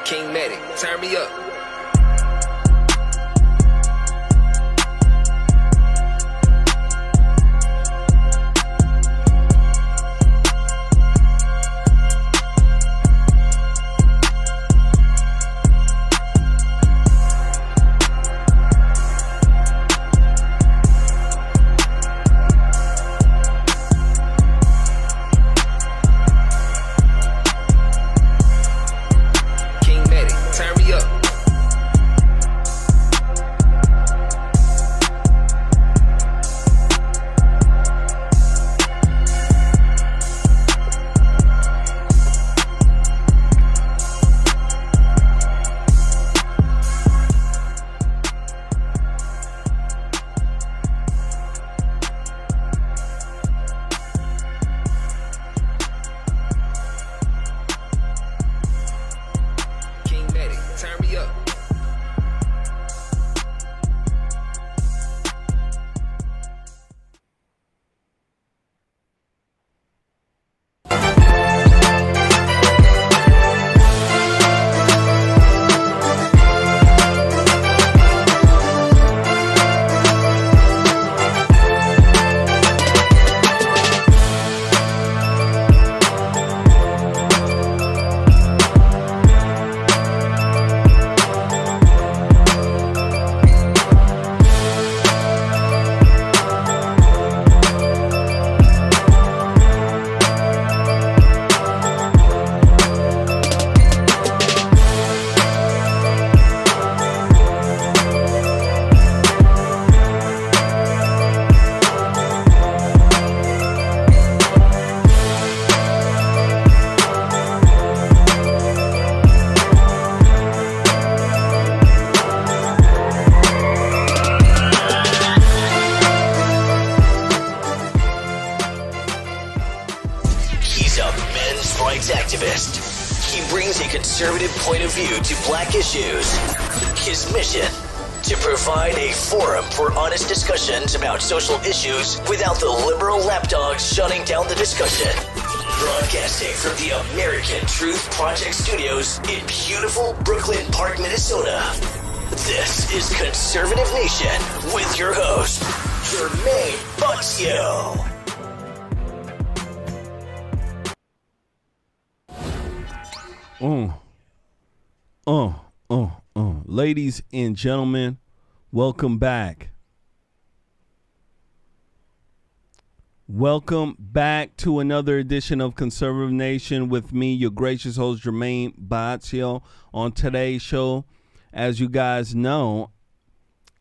King Medic, turn me up. About social issues without the liberal lapdogs shutting down the discussion. Broadcasting from the American Truth Project Studios in beautiful Brooklyn Park, Minnesota. This is Conservative Nation with your host, Jermain Botsio. Ladies and gentlemen, welcome back. Welcome back to another edition of Conservative Nation with me, your gracious host, Jermain Botsio. On today's show, as you guys know,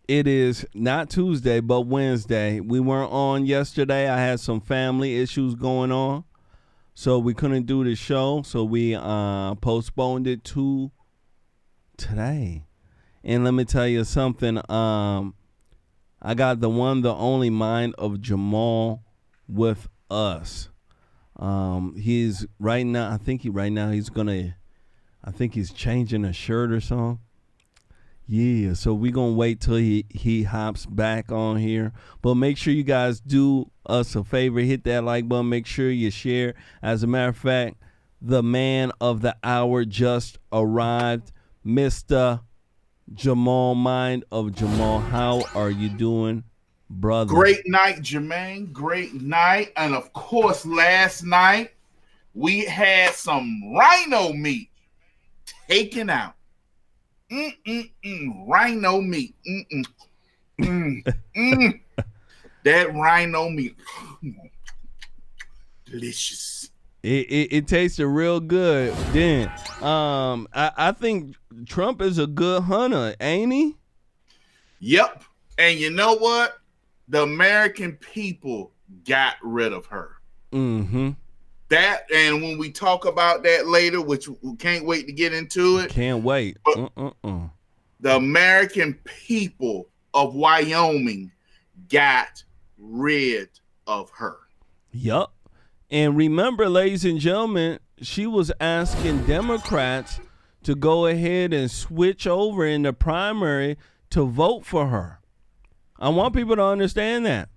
it is not Tuesday, but Wednesday. We weren't on yesterday. I had some family issues going on, so we couldn't do the show. So we postponed it to today. And let me tell you something. I got the one, the only mind of Jamal with us. He's right now, I think he's changing a shirt or something. Yeah, so we're gonna wait till he hops back on here. But make sure you guys do us a favor, hit that like button, make sure you share. As a matter of fact, the man of the hour just arrived, Mr. Jamal, mind of Jamal. How are you doing, brother? Great night, Jermain. Great night. And of course, last night we had some rhino meat taken out. Rhino meat. That rhino meat. Delicious. It tasted real good. Then I think Trump is a good hunter, ain't he? Yep. And you know what? The American people got rid of her. Mm-hmm. That, and when we talk about that later, which we can't wait to get into it. Can't wait. The American people of Wyoming got rid of her. Yup. And remember, ladies and gentlemen, she was asking Democrats to go ahead and switch over in the primary to vote for her. I want people to understand that.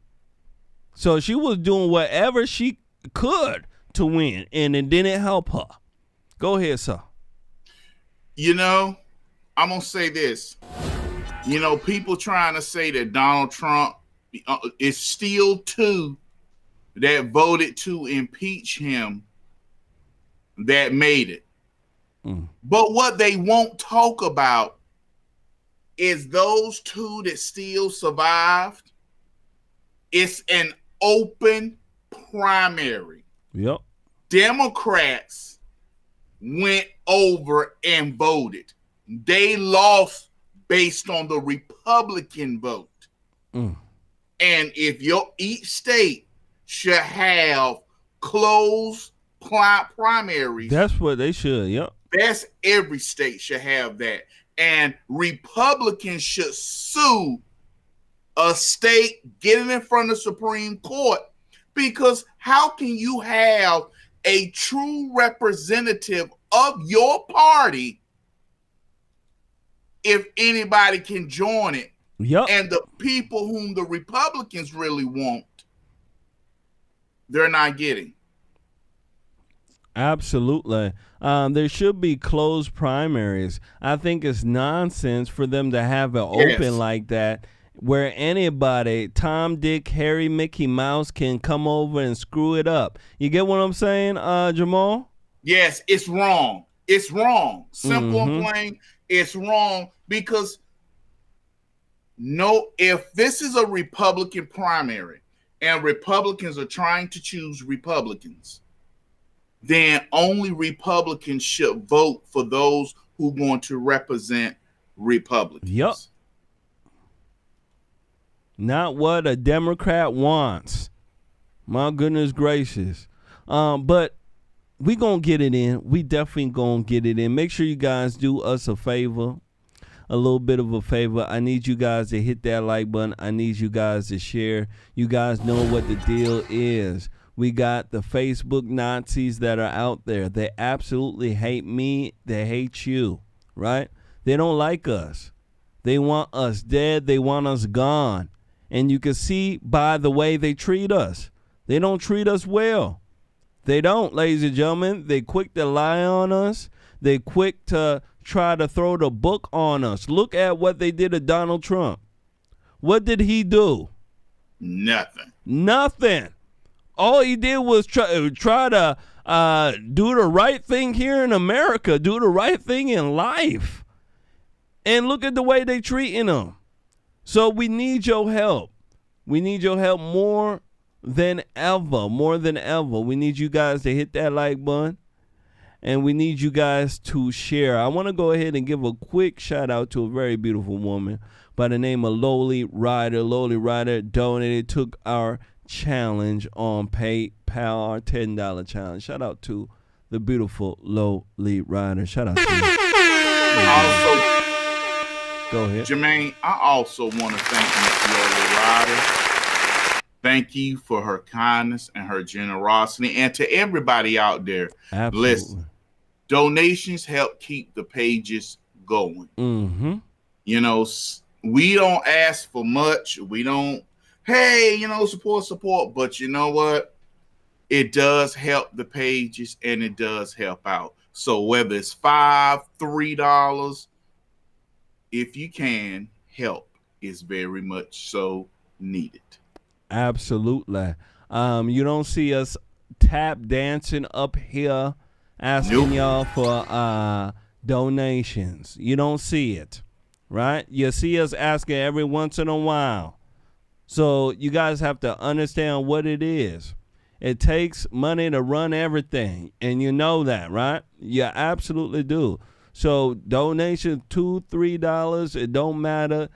So she was doing whatever she could to win, and it didn't help her. Go ahead, sir. You know, I'm going to say this. You know, people trying to say that Donald Trump is still two that voted to impeach him that made it. But what they won't talk about is those two that still survived. It's an open primary. Yep. Democrats went over and voted. They lost based on the Republican vote. And if each state should have closed primaries. That's what they should. Yep. That's every state should have that. And Republicans should sue a state getting in front of the Supreme Court, because how can you have a true representative of your party if anybody can join it? Yep. And the people whom the Republicans really want, they're not getting. Absolutely. There should be closed primaries. I think it's nonsense for them to have it open like that, where anybody, Tom, Dick, Harry, Mickey Mouse, can come over and screw it up. You get what I'm saying, Jamal? Yes, it's wrong. It's wrong. Simple and plain, it's wrong, because if this is a Republican primary and Republicans are trying to choose Republicans, then only Republicans should vote for those who want to represent Republicans. Yep. Not what a Democrat wants. My goodness gracious. But we gonna get it in. We definitely gonna get it in. Make sure you guys do us a favor. A little bit of a favor. I need you guys to hit that like button. I need you guys to share. You guys know what the deal is. We got the Facebook Nazis that are out there. They absolutely hate me. They hate you, right? They don't like us. They want us dead. They want us gone. And you can see by the way they treat us. They don't treat us well. They don't, ladies and gentlemen. They quick to lie on us. They quick to try to throw the book on us. Look at what they did to Donald Trump. What did he do? Nothing. All he did was try to do the right thing here in America, do the right thing in life. And look at the way they treating him. So we need your help. We need your help more than ever, We need you guys to hit that like button. And we need you guys to share. I want to go ahead and give a quick shout out to a very beautiful woman by the name of Lowly Rider. Lowly Rider donated, took our challenge on PayPal, our $10 challenge. Shout out to the beautiful Lowly Rider. Shout out to you. Go ahead. Jermain, I also want to thank Miss Lowly Rider. Thank you for her kindness and her generosity. And to everybody out there, listen, donations help keep the pages going. You know, we don't ask for much. We don't, hey, support. But you know what? It does help the pages and it does help out. So whether it's $5, $3, if you can, help is very much so needed. Absolutely. You don't see us tap dancing up here asking y'all for donations. You don't see it, right? You see us asking every once in a while. So you guys have to understand what it is. It takes money to run everything, and you know that, right? You absolutely do. So donation $2, $3, it don't matter.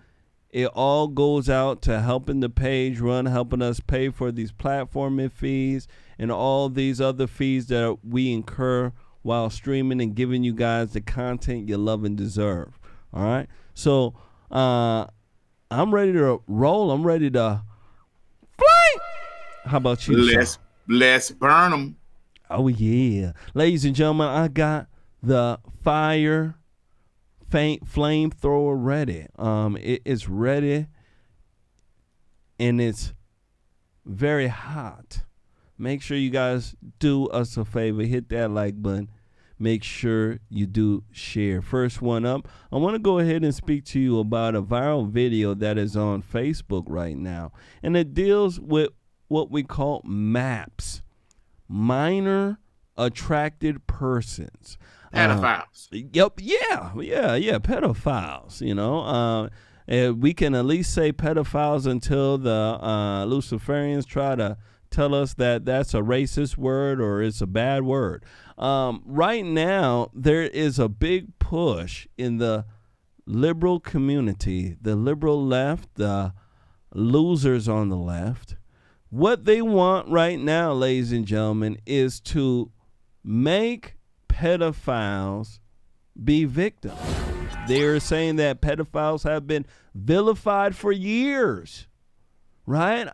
It all goes out to helping the page run, helping us pay for these platforming fees and all these other fees that we incur while streaming and giving you guys the content you love and deserve. All right. So I'm ready to roll. I'm ready to fly. How about you? Let's burn them. Oh, yeah. Ladies and gentlemen, I got the fire flamethrower ready. It is ready and it's very hot. Make sure you guys do us a favor, hit that like button. make sure you do share. First one up, I want to go ahead and speak to you about a viral video that is on Facebook right now, and it deals with what we call MAPs, minor attracted persons. Pedophiles. Yep. Yeah. Pedophiles. We can at least say pedophiles until the Luciferians try to tell us that that's a racist word or it's a bad word. Right now, there is a big push in the liberal community, the liberal left, the losers on the left. What they want right now, ladies and gentlemen, is to make pedophiles be victims. They're saying that pedophiles have been vilified for years, right?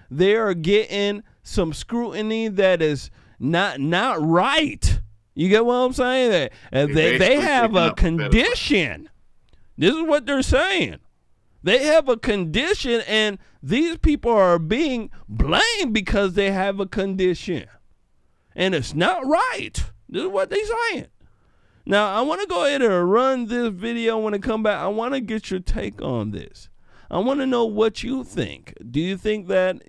They are getting some scrutiny that is not right. You get what I'm saying? They have a condition. This is what they're saying. They have a condition, and these people are being blamed because they have a condition. And it's not right. This is what they're saying. Now, I want to go ahead and run this video. When I come back, I want to get your take on this. I want to know what you think. Do you think that,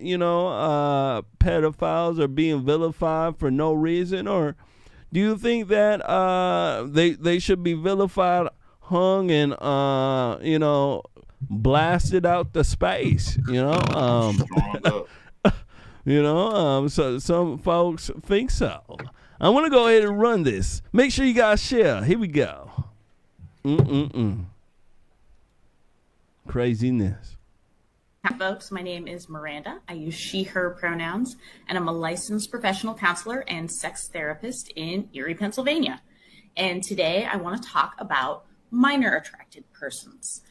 pedophiles are being vilified for no reason? Or do you think that they should be vilified, hung, and, blasted out to space, so some folks think so. I want to go ahead and run this. Make sure you guys share. Here we go. Craziness. Hi, folks. My name is Miranda. I use she, her pronouns, and I'm a licensed professional counselor and sex therapist in Erie, Pennsylvania. And today I want to talk about minor attracted persons.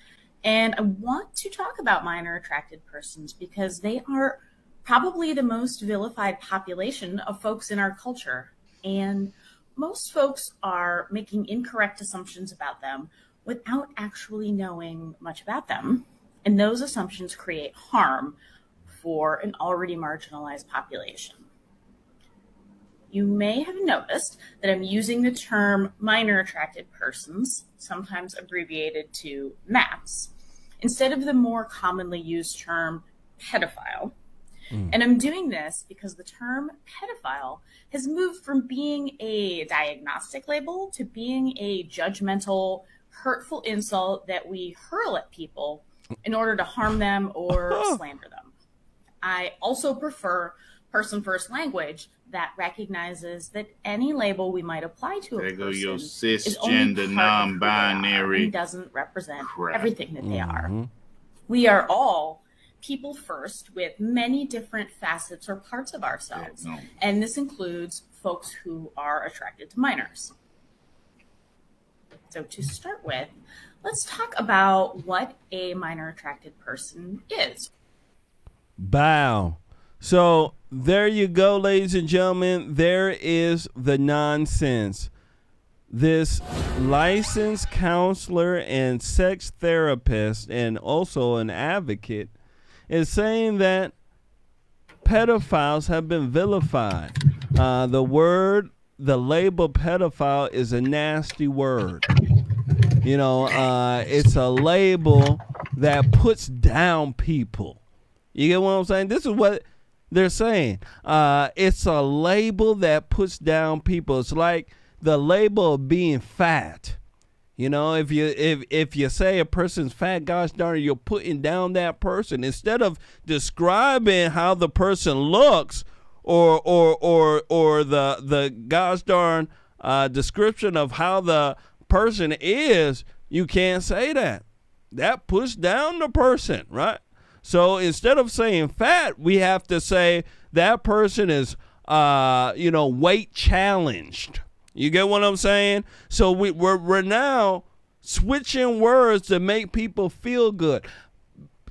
And I want to talk about minor attracted persons because they are probably the most vilified population of folks in our culture. And most folks are making incorrect assumptions about them without actually knowing much about them. And those assumptions create harm for an already marginalized population. You may have noticed that I'm using the term minor attracted persons, sometimes abbreviated to MAPS, instead of the more commonly used term pedophile. And I'm doing this because the term pedophile has moved from being a diagnostic label to being a judgmental, hurtful insult that we hurl at people in order to harm them or slander them. I also prefer person-first language that recognizes that any label we might apply to a person your is only cisgender, part of non-binary and doesn't represent crap. Everything that they are. We are all people first with many different facets or parts of ourselves. And this includes folks who are attracted to minors. So to start with, let's talk about what a minor attracted person is. Bow. So there you go, ladies and gentlemen. There is the nonsense. This licensed counselor and sex therapist and also an advocate is saying that pedophiles have been vilified. The label pedophile is a nasty word. It's a label that puts down people. You get what I'm saying? This is what they're saying. It's a label that puts down people. It's like the label of being fat. If you say a person's fat, gosh darn it, you're putting down that person instead of describing how the person looks or the gosh darn description of how the person is. You can't say that. That puts down the person, right? So instead of saying fat, we have to say that person is weight challenged. You get what I'm saying? So we're now switching words to make people feel good.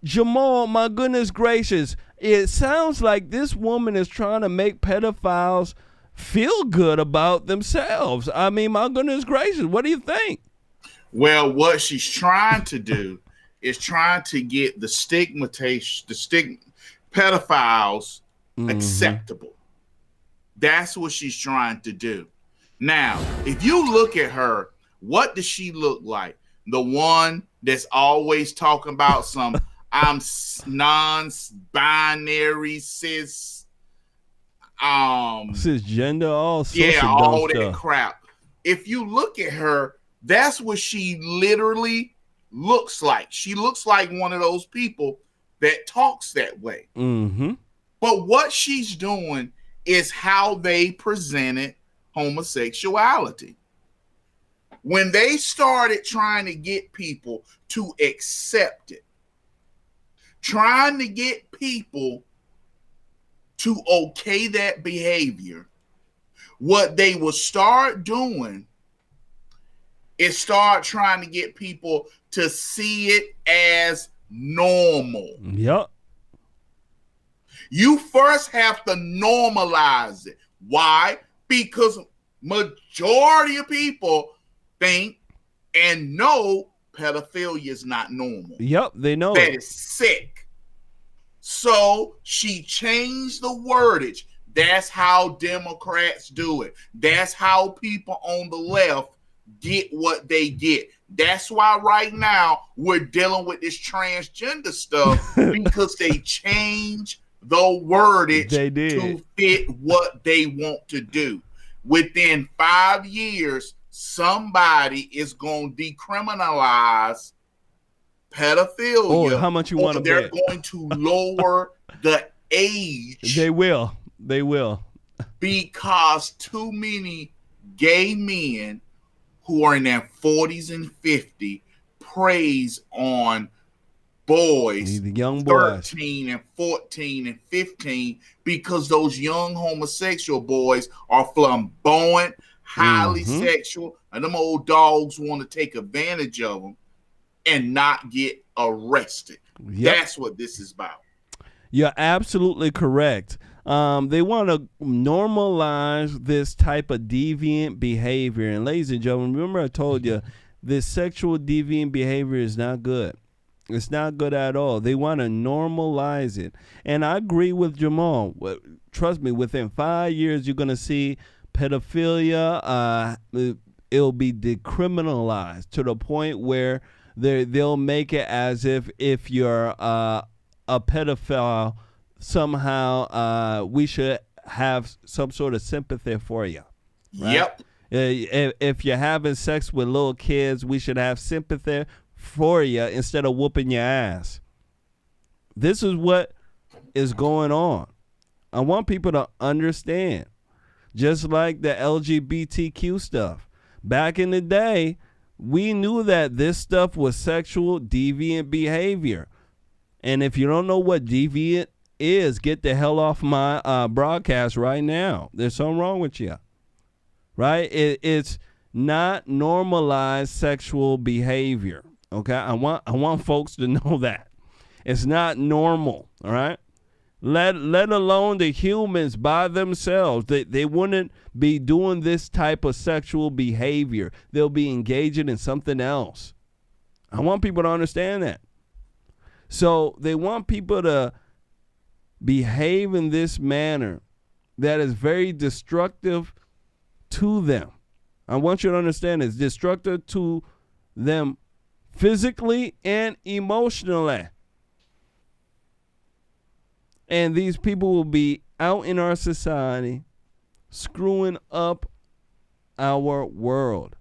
Jamal, my goodness gracious, it sounds like this woman is trying to make pedophiles feel good about themselves. I mean, my goodness gracious, what do you think? Well, what she's trying to do is trying to get the pedophiles acceptable. That's what she's trying to do. Now, if you look at her, what does she look like? The one that's always talking about some I'm non-binary cisgender, all sorts of all that stuff. crap. If you look at her, that's what she literally looks like. She looks like one of those people that talks that way. Mm-hmm. But what she's doing is how they presented homosexuality. When they started trying to get people to accept it, trying to get people to okay that behavior, what they will start doing is start trying to get people to see it as normal. Yep. You first have to normalize it. Why? Because majority of people think and know pedophilia is not normal. Yep, they know that is sick. So she changed the wordage. That's how Democrats do it. That's how people on the left get what they get. That's why right now we're dealing with this transgender stuff because they changed the wordage to fit what they want to do. Within 5 years, somebody is going to decriminalize pedophilia. Oh, how much you want to bet? They're going to lower the age. They will. They will. Because too many gay men who are in their 40s and 50s preys on boys, the young boys, 13 and 14 and 15, because those young homosexual boys are flamboyant, highly sexual, and them old dogs want to take advantage of them and not get arrested. Yep. That's what this is about. You're absolutely correct. They want to normalize this type of deviant behavior. And ladies and gentlemen, remember I told you this sexual deviant behavior is not good. It's not good at all. They want to normalize it. And I agree with Jamal. Trust me, within 5 years, you're going to see pedophilia. It'll be decriminalized to the point where they'll make it as if you're a pedophile, somehow we should have some sort of sympathy for you. Right? Yep. If you're having sex with little kids, we should have sympathy for you instead of whooping your ass. This is what is going on. I want people to understand. Just like the LGBTQ stuff. Back in the day, we knew that this stuff was sexual deviant behavior. And if you don't know what deviant is, get the hell off my broadcast right now. There's something wrong with you. Right? It's not normalized sexual behavior. Okay? I want folks to know that. It's not normal. All right? Let alone the humans by themselves. They wouldn't be doing this type of sexual behavior. They'll be engaging in something else. I want people to understand that. So they want people to behave in this manner that is very destructive to them. I want you to understand it's destructive to them physically and emotionally. And these people will be out in our society screwing up our world.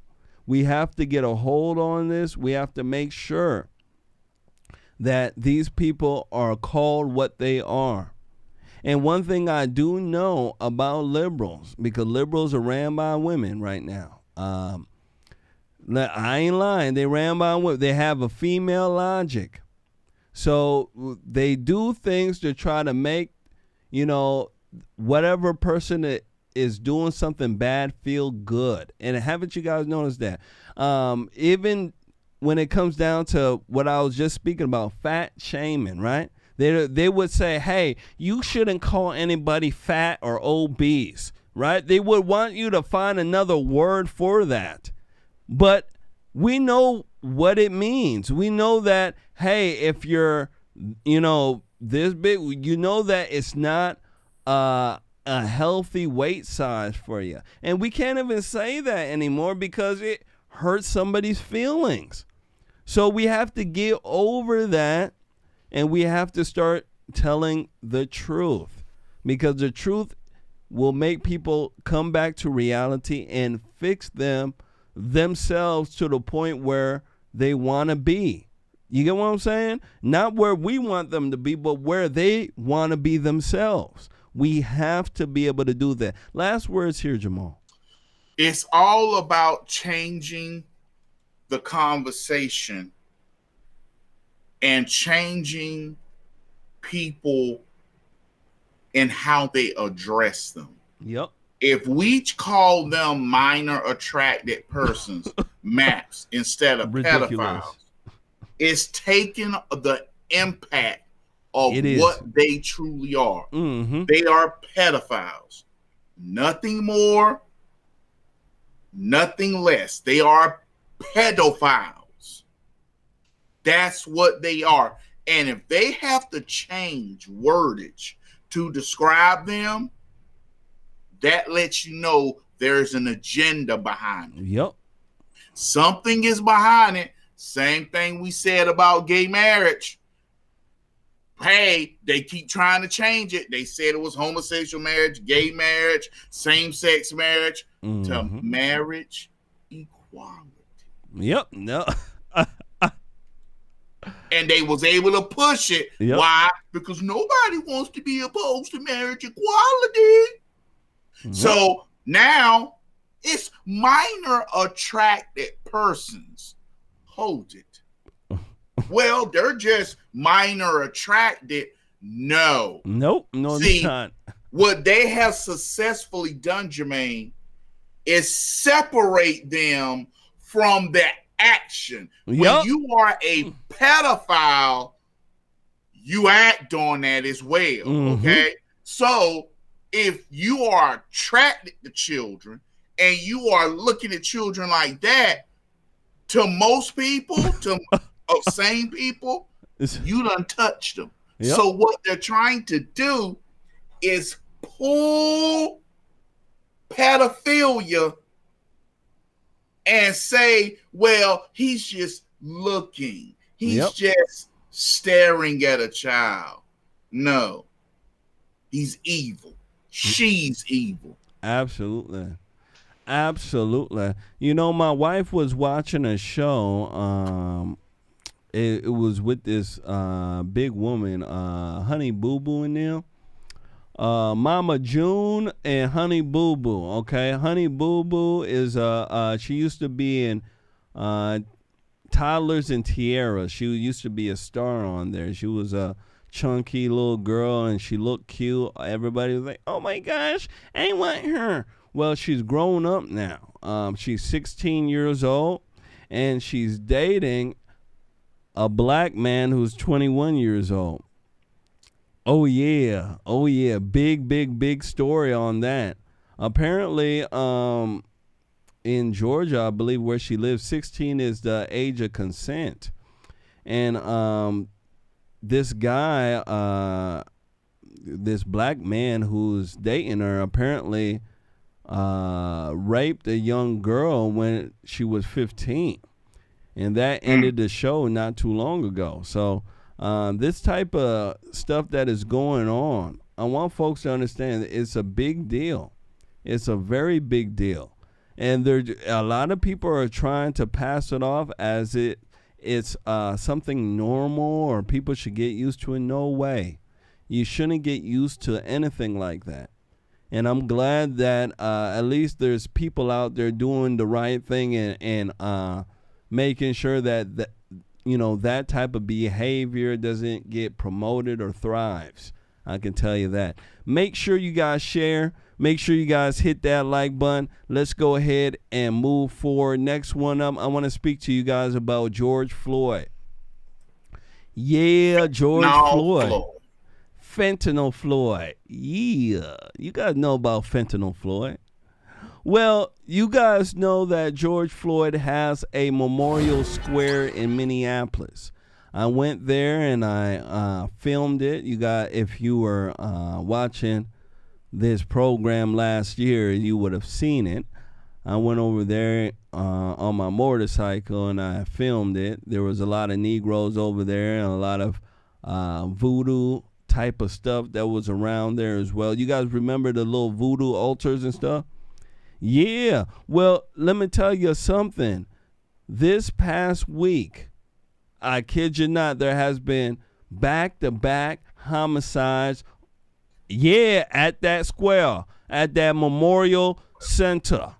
We have to get a hold on this. We have to make sure that these people are called what they are. And one thing I do know about liberals, because liberals are ran by women right now. I ain't lying. They ran by women. They have a female logic. So they do things to try to make, whatever person that is doing something bad feel good. And haven't you guys noticed that? Even when it comes down to what I was just speaking about, fat shaming, right? They would say, hey, you shouldn't call anybody fat or obese, right? They would want you to find another word for that. But we know what it means. We know that, hey, if you're, this big, that it's not a healthy weight size for you. And we can't even say that anymore because it hurts somebody's feelings. So we have to get over that, and we have to start telling the truth, because the truth will make people come back to reality and fix themselves to the point where they want to be. You get what I'm saying? Not where we want them to be, but where they want to be themselves. We have to be able to do that. Last words here, Jamal. It's all about changing the conversation and changing people in how they address them. Yep. If we call them minor attracted persons, MAPs, instead of pedophiles, it's taking the impact of what they truly are. Mm-hmm. They are pedophiles. Nothing more, nothing less. They are pedophiles. That's what they are. And if they have to change wordage to describe them, that lets you know there's an agenda behind it. Yep. Something is behind it. Same thing we said about gay marriage. Hey, they keep trying to change it. They said it was homosexual marriage, gay marriage, same-sex marriage, to marriage equality. Yep. No. And they was able to push it. Yep. Why? Because nobody wants to be opposed to marriage equality. So now it's minor attracted persons. Hold it. Well, they're just minor attracted. No. Nope. No, See, they're not. What they have successfully done, Jermain, is separate them from the action. Yep. When you are a pedophile, you act on that as well. Okay? So if you are attracted to children and you are looking at children like that, to most people, to sane people, you done touched them. Yep. So what they're trying to do is pull pedophilia and say, well, he's just looking. He's just staring at a child. No, he's evil. She's evil. Absolutely. Absolutely. You know, my wife was watching a show. It was with this big woman, Honey Boo Boo in there. Mama June and Honey Boo Boo. Okay, Honey Boo Boo is she used to be in Toddlers and Tiaras. She used to be a star on there. She was a chunky little girl and she looked cute. Everybody was like, "Oh my gosh, I want her." Well, she's grown up now. She's 16 years old and she's dating a black man who's 21 years old. Oh yeah. Big story on that. Apparently, in Georgia, I believe where she lives, 16 is the age of consent. And this guy, this black man who's dating her, apparently raped a young girl when she was 15. And that ended the show not too long ago. So this type of stuff that is going on, I want folks to understand that it's a big deal. It's a very big deal. And a lot of people are trying to pass it off as it's something normal or people should get used to it. No way. You shouldn't get used to anything like that. And I'm glad that at least there's people out there doing the right thing and making sure that that type of behavior doesn't get promoted or thrives. I can tell you that. Make sure you guys share. Make sure you guys hit that like button. Let's go ahead and move forward. Next one up, I want to speak to you guys about George Floyd. Yeah, George Floyd. Fentanyl Floyd. Yeah. You guys know about Fentanyl Floyd. Well, you guys know that George Floyd has a memorial square in Minneapolis. I went there and I filmed it. If you were watching this program last year, you would have seen it. I went over there on my motorcycle and I filmed it. There was a lot of Negroes over there and a lot of voodoo type of stuff that was around there as well. You guys remember the little voodoo altars and stuff? Yeah. Well, let me tell you something. This past week, I kid you not, there has been back-to-back homicides. Yeah, at that square, at that memorial center.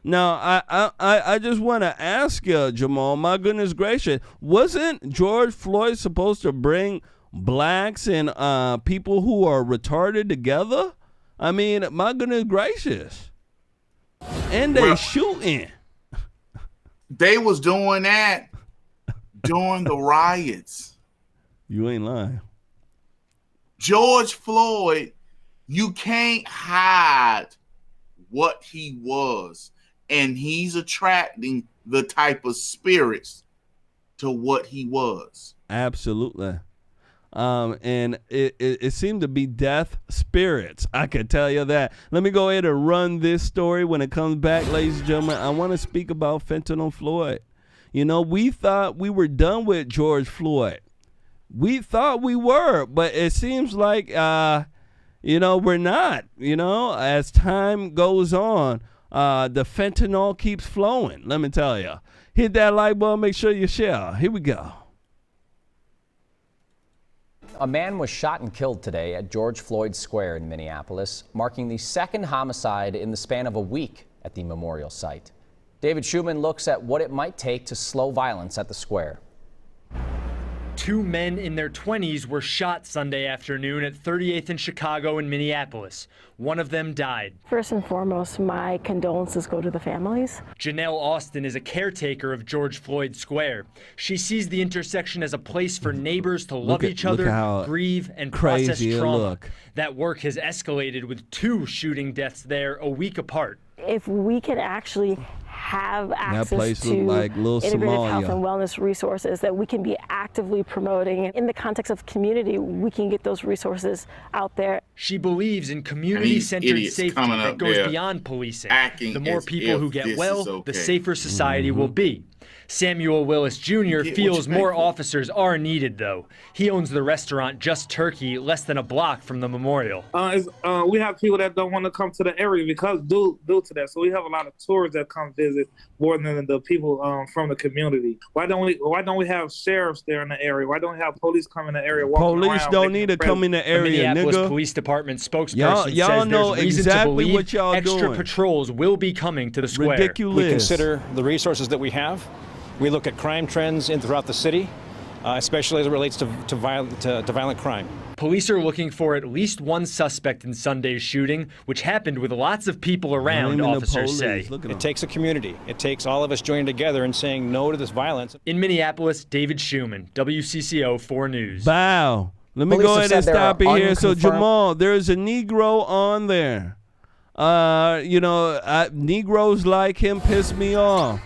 Now, I just want to ask you, Jamal, my goodness gracious, wasn't George Floyd supposed to bring blacks and people who are retarded together? I mean, my goodness gracious. And they shooting. They was doing that during the riots. You ain't lying. George Floyd, you can't hide what he was. And he's attracting the type of spirits to what he was. Absolutely. And it seemed to be death spirits. I can tell you that. Let me go ahead and run this story. When it comes back, ladies and gentlemen, I want to speak about fentanyl Floyd. You know, we thought we were done with George Floyd. We thought we were, but it seems like, we're not. You know, as time goes on, the fentanyl keeps flowing. Let me tell you. Hit that like button. Make sure you share. Here we go. A man was shot and killed today at George Floyd Square in Minneapolis, marking the second homicide in the span of a week at the memorial site. David Schumann looks at what it might take to slow violence at the square. Two men in their 20s were shot Sunday afternoon at 38th and Chicago in Minneapolis. One of them died. First and foremost, my condolences go to the families. Janelle Austin is a caretaker of George Floyd Square. She sees the intersection as a place for neighbors to love each other, grieve, and process trauma. That work has escalated with two shooting deaths there a week apart. If we can actually have access to like integrated health and wellness resources that we can be actively promoting. In the context of community, we can get those resources out there. She believes in community-centered safety that goes beyond policing. The more people who get well, the safer society will be. Samuel Willis Jr. feels more officers are needed, though. He owns the restaurant Just Turkey, less than a block from the memorial. We have people that don't want to come to the area because due to that. So we have a lot of tourists that come visit more than the people from the community. Why don't we have sheriffs there in the area? Why don't we have police come in the area? Police don't need to come in the area, nigga. Minneapolis Police Department spokesperson says know there's reason exactly to believe what y'all extra doing. patrols will be coming to the square. Ridiculous. We consider the resources that we have. We look at crime trends throughout the city, especially as it relates to violent crime. Police are looking for at least one suspect in Sunday's shooting, which happened with lots of people around, officers say. It takes a community. It takes all of us joining together and saying no to this violence. In Minneapolis, David Schumann, WCCO 4 News. Wow. Let me go ahead and stop it here. So, Jamal, there's a Negro on there. Negroes like him piss me off.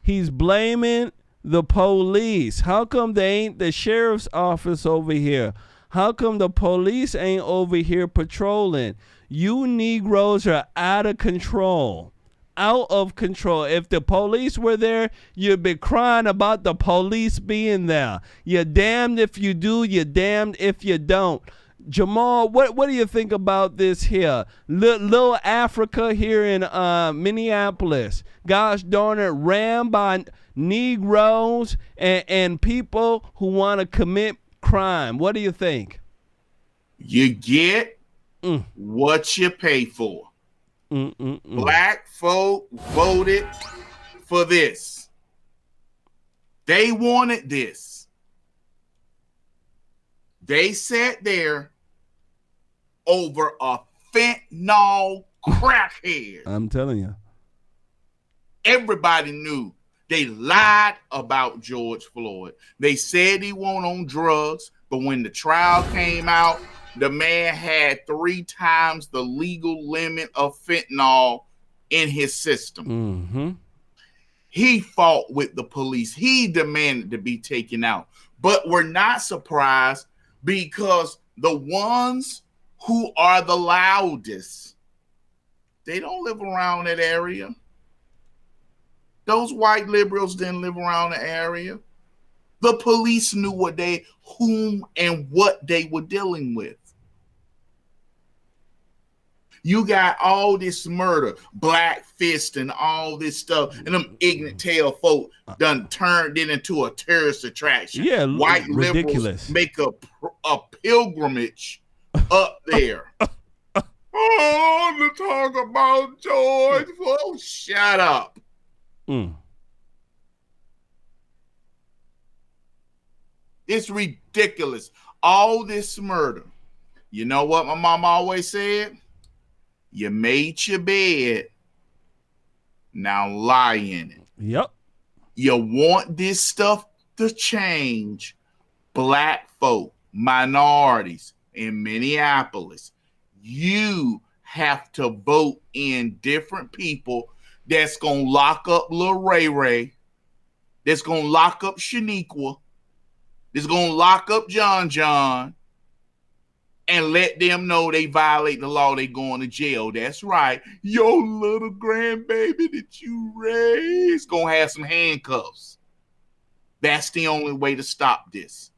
He's blaming the police. How come they ain't the sheriff's office over here? How come the police ain't over here patrolling? You Negroes are out of control. Out of control. If the police were there, you'd be crying about the police being there. You're damned if you do, you're damned if you don't. Jamal, what do you think about this here? Little Africa here in Minneapolis. Gosh darn it, ran by Negroes and people who want to commit crime. What do you think? You get what you pay for. Black folk voted for this. They wanted this. They sat there over a fentanyl crackhead. I'm telling you. Everybody knew. They lied about George Floyd. They said he wasn't on drugs, but when the trial came out, the man had 3 times the legal limit of fentanyl in his system. Mm-hmm. He fought with the police. He demanded to be taken out. But we're not surprised because the ones who are the loudest They don't live around that area. Those white liberals didn't live around the area. The police knew whom and what they were dealing with. You got all this murder, black fist and all this stuff, and them ignorant tail folk done turned it into a terrorist attraction. Yeah, white ridiculous. Liberals make a pilgrimage up there. Oh, to talk about George. Oh, shut up. It's ridiculous. All this murder. You know what my mom always said? You made your bed. Now lie in it. Yep. You want this stuff to change. Black folk, minorities in Minneapolis, you have to vote in different people that's going to lock up Lil Ray Ray, that's going to lock up Shaniqua, that's going to lock up John, and let them know they violate the law, they going to jail. That's right. Your little grandbaby that you raised going to have some handcuffs. That's the only way to stop this.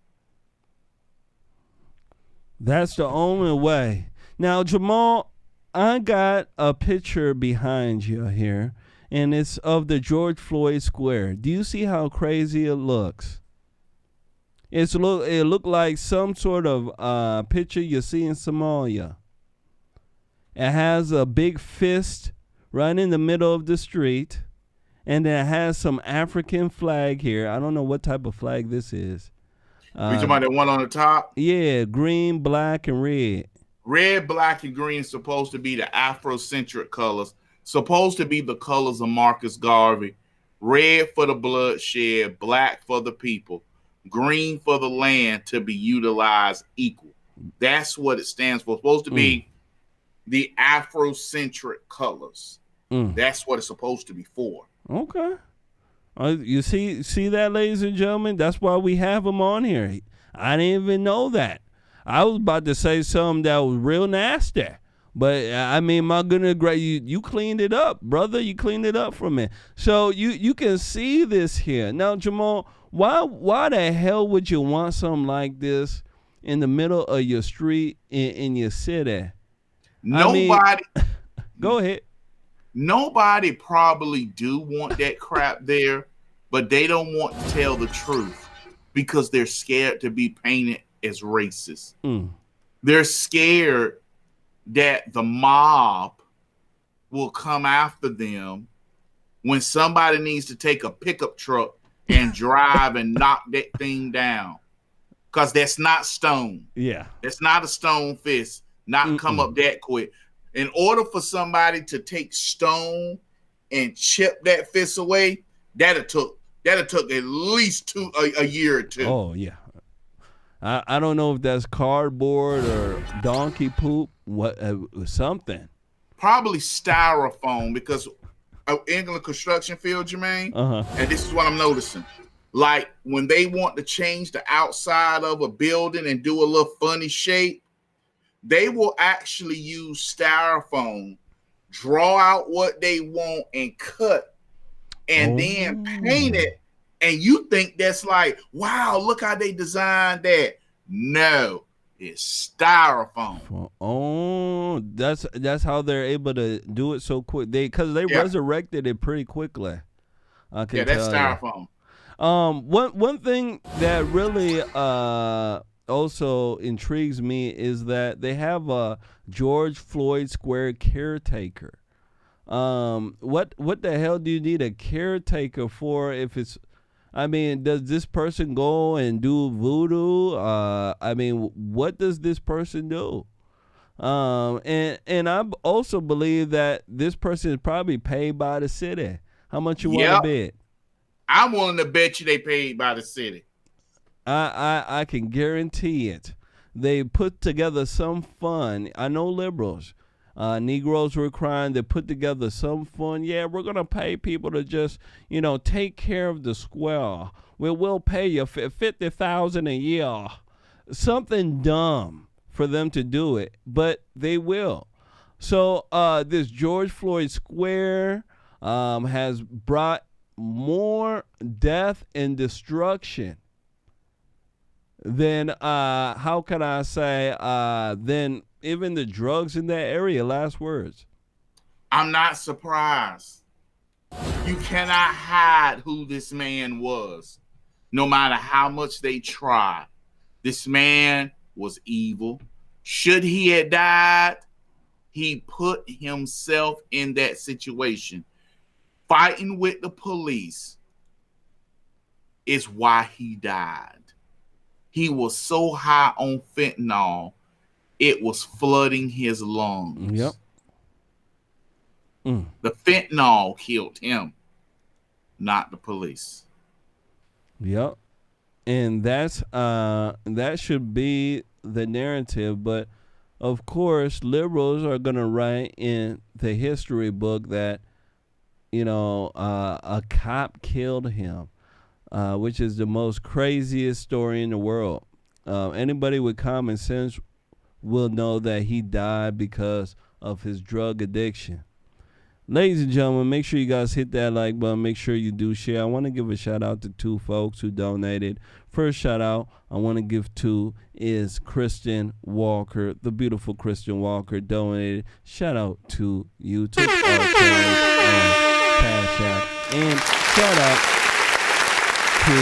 That's the only way. Now, Jamal, I got a picture behind you here, and it's of the George Floyd Square. Do you see how crazy it looks? It looked like some sort of picture you see in Somalia. It has a big fist right in the middle of the street, and then it has some African flag here. I don't know what type of flag this is. You talking about that one on the top? Yeah, green, black, and red. Red, black, and green is supposed to be the Afrocentric colors, supposed to be the colors of Marcus Garvey. Red for the bloodshed, black for the people, green for the land to be utilized equal. That's what it stands for. It's supposed to be the Afrocentric colors. That's what it's supposed to be for. Okay. You see that, ladies and gentlemen? That's why we have him on here. I didn't even know that. I was about to say something that was real nasty. But, I mean, my goodness, you cleaned it up, brother. You cleaned it up for me. So you can see this here. Now, Jamal, why the hell would you want something like this in the middle of your street in your city? Nobody. Go ahead. Nobody probably do want that crap there, but they don't want to tell the truth because they're scared to be painted as racist. They're scared that the mob will come after them when somebody needs to take a pickup truck and drive and knock that thing down. Because that's not stone. Yeah. That's not a stone fist. Not come up that quick. In order for somebody to take stone and chip that fist away, that'd took at least a year or two. Oh yeah, I don't know if that's cardboard or donkey poop, something. Probably styrofoam because in the construction field, Jermain, and this is what I'm noticing. Like when they want to change the outside of a building and do a little funny shape, they will actually use styrofoam, draw out what they want and cut, and then paint it. And you think that's like, wow, look how they designed that. No, it's styrofoam. Oh, that's how they're able to do it so quick. Because they resurrected it pretty quickly. I can that's styrofoam. One thing that really also intrigues me is that they have a George Floyd Square caretaker. What the hell do you need a caretaker for if it's, I mean, does this person go and do voodoo? I mean, what does this person do? And I also believe that this person is probably paid by the city. How much you want to bet? I'm willing to bet you they paid by the city. I can guarantee it. They put together some fun. I know liberals, Negroes were crying. They put together some fun. Yeah, we're going to pay people to just, take care of the square. We'll pay you $50,000 a year. Something dumb for them to do it, but they will. So this George Floyd Square has brought more death and destruction than how can I say than even the drugs in that area. Last words. I'm not surprised. You cannot hide who this man was, no matter how much they try. This man was evil. Should he have died, he put himself in that situation. Fighting with the police is why he died. He was so high on fentanyl, it was flooding his lungs. Yep. The fentanyl killed him, not the police. Yep. And that should be the narrative, but of course liberals are going to write in the history book that a cop killed him, which is the most craziest story in the world. Anybody with common sense will know that he died because of his drug addiction. Ladies and gentlemen, make sure you guys hit that like button. Make sure you do share. I want to give a shout out to two folks who donated. First shout out I want to give to is Kristen Walker. The beautiful Kristen Walker donated. Shout out to you. Took our challenge on Cash App. And shout out to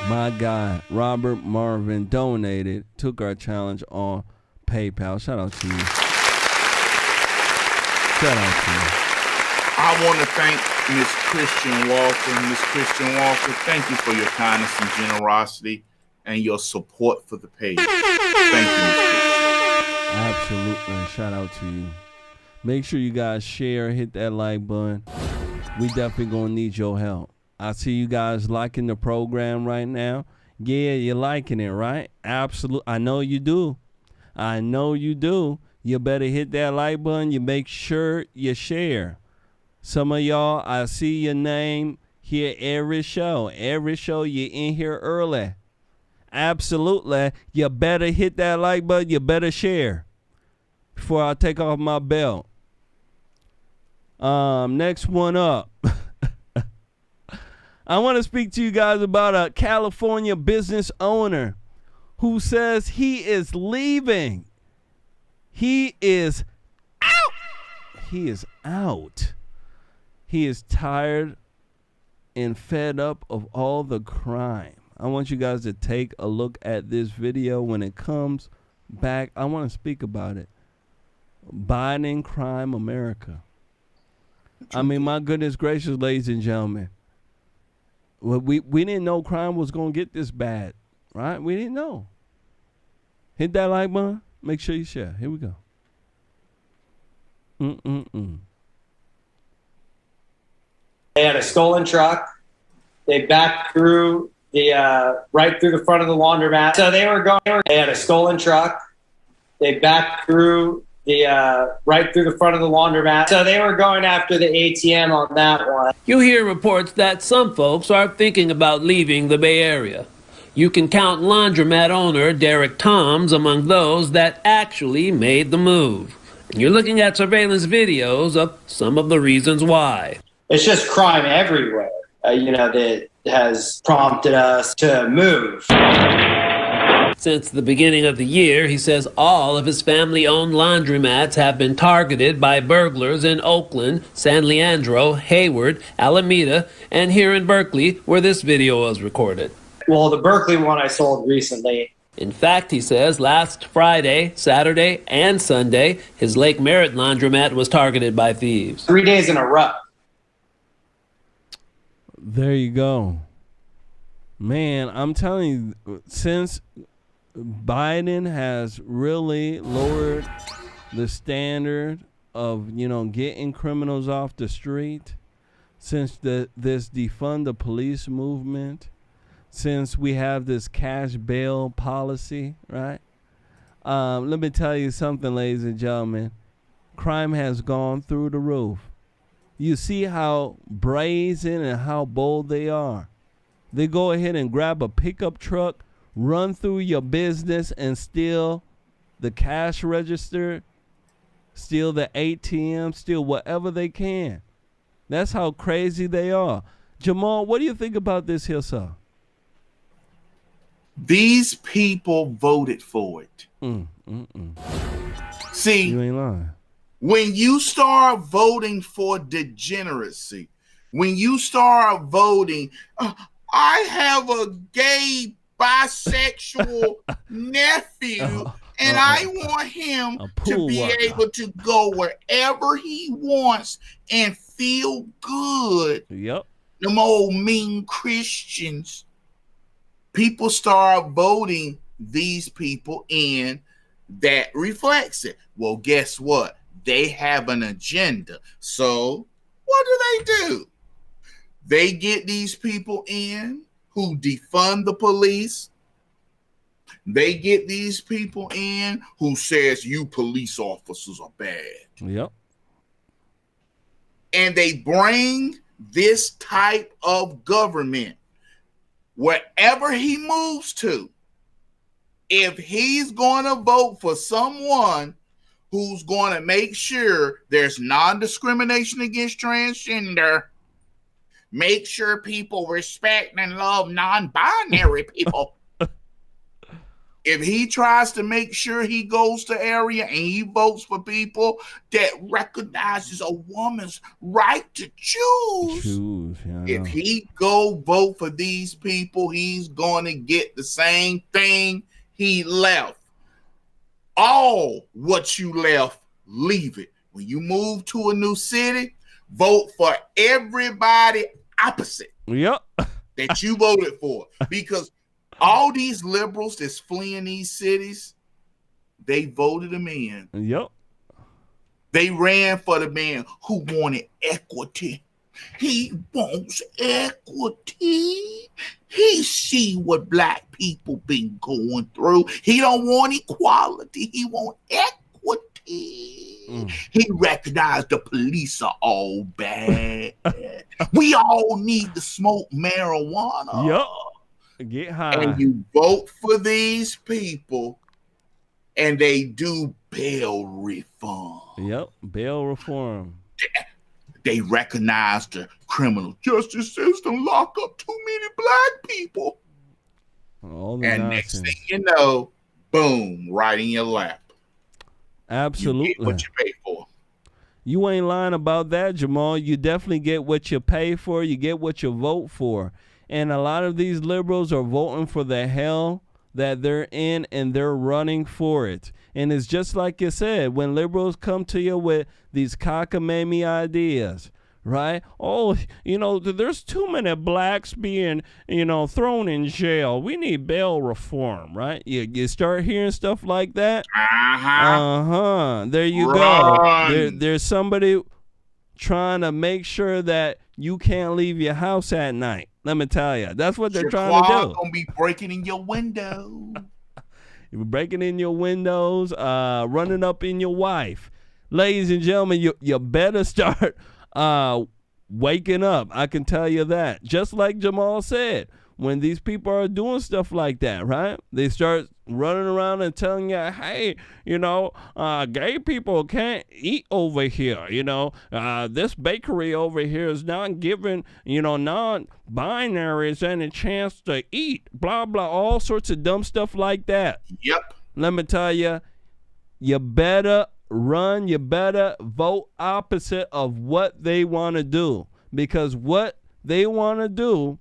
my guy Robert Marvin donated. Took our challenge on PayPal. Shout out to you. Shout out to you. I want to thank Miss Christian Walker. Miss Christian Walker, thank you for your kindness and generosity and your support for the page. Thank you, Miss Christian. Absolutely. Shout out to you. Make sure you guys share, hit that like button. We definitely gonna need your help. I see you guys liking the program right now. Yeah, you're liking it, right? Absolutely. I know you do. I know you do. You better hit that like button. You make sure you share. Some of y'all, I see your name here every show. Every show you're in here early. Absolutely. You better hit that like button. You better share before I take off my belt. Next one up. I want to speak to you guys about a California business owner who says he is leaving. He is out. He is out. He is tired and fed up of all the crime. I want you guys to take a look at this video when it comes back. I want to speak about it. Biden Crime America. I mean, my goodness gracious, ladies and gentlemen. Well, we didn't know crime was going to get this bad, right? We didn't know. Hit that like button. Make sure you share. Here we go. They had a stolen truck. They backed through the right through the front of the laundromat. So they had a stolen truck. They backed through the right through the front of the laundromat. So they were going after the ATM on that one. You hear reports that some folks are thinking about leaving the Bay Area. You can count laundromat owner Derek Toms among those that actually made the move. And you're looking at surveillance videos of some of the reasons why. It's just crime everywhere, that has prompted us to move. Since the beginning of the year, he says all of his family-owned laundromats have been targeted by burglars in Oakland, San Leandro, Hayward, Alameda, and here in Berkeley, where this video was recorded. Well, the Berkeley one I sold recently. In fact, he says last Friday, Saturday, and Sunday, his Lake Merritt laundromat was targeted by thieves. 3 days in a row. There you go. Man, I'm telling you, since Biden has really lowered the standard of, getting criminals off the street, since this defund the police movement, since we have this cash bail policy, right? Let me tell you something, ladies and gentlemen. Crime has gone through the roof. You see how brazen and how bold they are. They go ahead and grab a pickup truck, run through your business and steal the cash register, steal the ATM, steal whatever they can. That's how crazy they are. Jamal, what do you think about this here, sir? These people voted for it. See, you ain't lying. When you start voting for degeneracy, when you start voting, I have a gay bisexual nephew, and I want him to be able to go wherever he wants and feel good. Yep. Them old mean Christians. People start voting these people in that reflects it. Well, guess what? They have an agenda. So what do? They get these people in who defund the police. They get these people in who says you police officers are bad. Yep. And they bring this type of government wherever he moves to. If he's going to vote for someone who's going to make sure there's non-discrimination against transgender, make sure people respect and love non-binary people. If he tries to make sure he goes to area and he votes for people that recognizes a woman's right to choose, if he go vote for these people, he's going to get the same thing he left. All what you left, leave it. When you move to a new city, vote for everybody opposite that you voted for. Because all these liberals that's fleeing these cities, they voted them in. Yep. They ran for the man who wanted equity. He wants equity. He see what black people been going through. He don't want equality. He want equity. He recognized the police are all bad. We all need to smoke marijuana. Yep. Get high. And you vote for these people, and they do bail reform. Yep, bail reform. They recognize the criminal justice system, lock up too many black people. All the and nonsense. Next thing you know, boom, right in your lap. Absolutely. You get what you pay for. You ain't lying about that, Jamal. You definitely get what you pay for. You get what you vote for. And a lot of these liberals are voting for the hell that they're in, and they're running for it. And it's just like you said, when liberals come to you with these cockamamie ideas, right? Oh, there's too many blacks being, thrown in jail. We need bail reform, right? You start hearing stuff like that. There you go. There's somebody trying to make sure that you can't leave your house at night. Let me tell you, that's what they're trying to do. Gonna be breaking in your window. You're breaking in your windows, running up in your wife. Ladies and gentlemen, you better start waking up. I can tell you that. Just like Jamal said, when these people are doing stuff like that, right? They start running around and telling you, hey, gay people can't eat over here. This bakery over here is not giving, non-binaries any chance to eat. Blah, blah, all sorts of dumb stuff like that. Yep. Let me tell you, you better run, you better vote opposite of what they want to do. Because what they want to do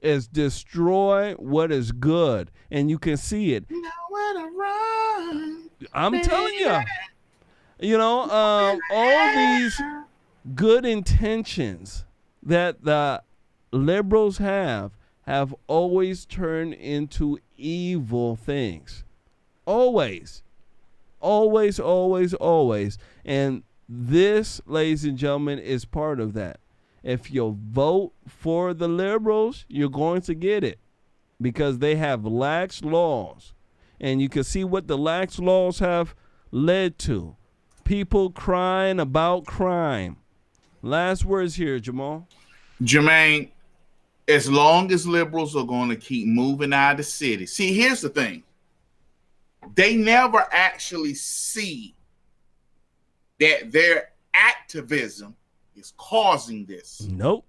is destroy what is good, and you can see it. You know where to run, I'm telling you, all these good intentions that the liberals have always turned into evil things. Always. Always, always, always. And this, ladies and gentlemen, is part of that. If you vote for the liberals, you're going to get it because they have lax laws. And you can see what the lax laws have led to. People crying about crime. Last words here, Jamal. Jermain, as long as liberals are going to keep moving out of the city. See, here's the thing. They never actually see that their activism is causing this. Nope.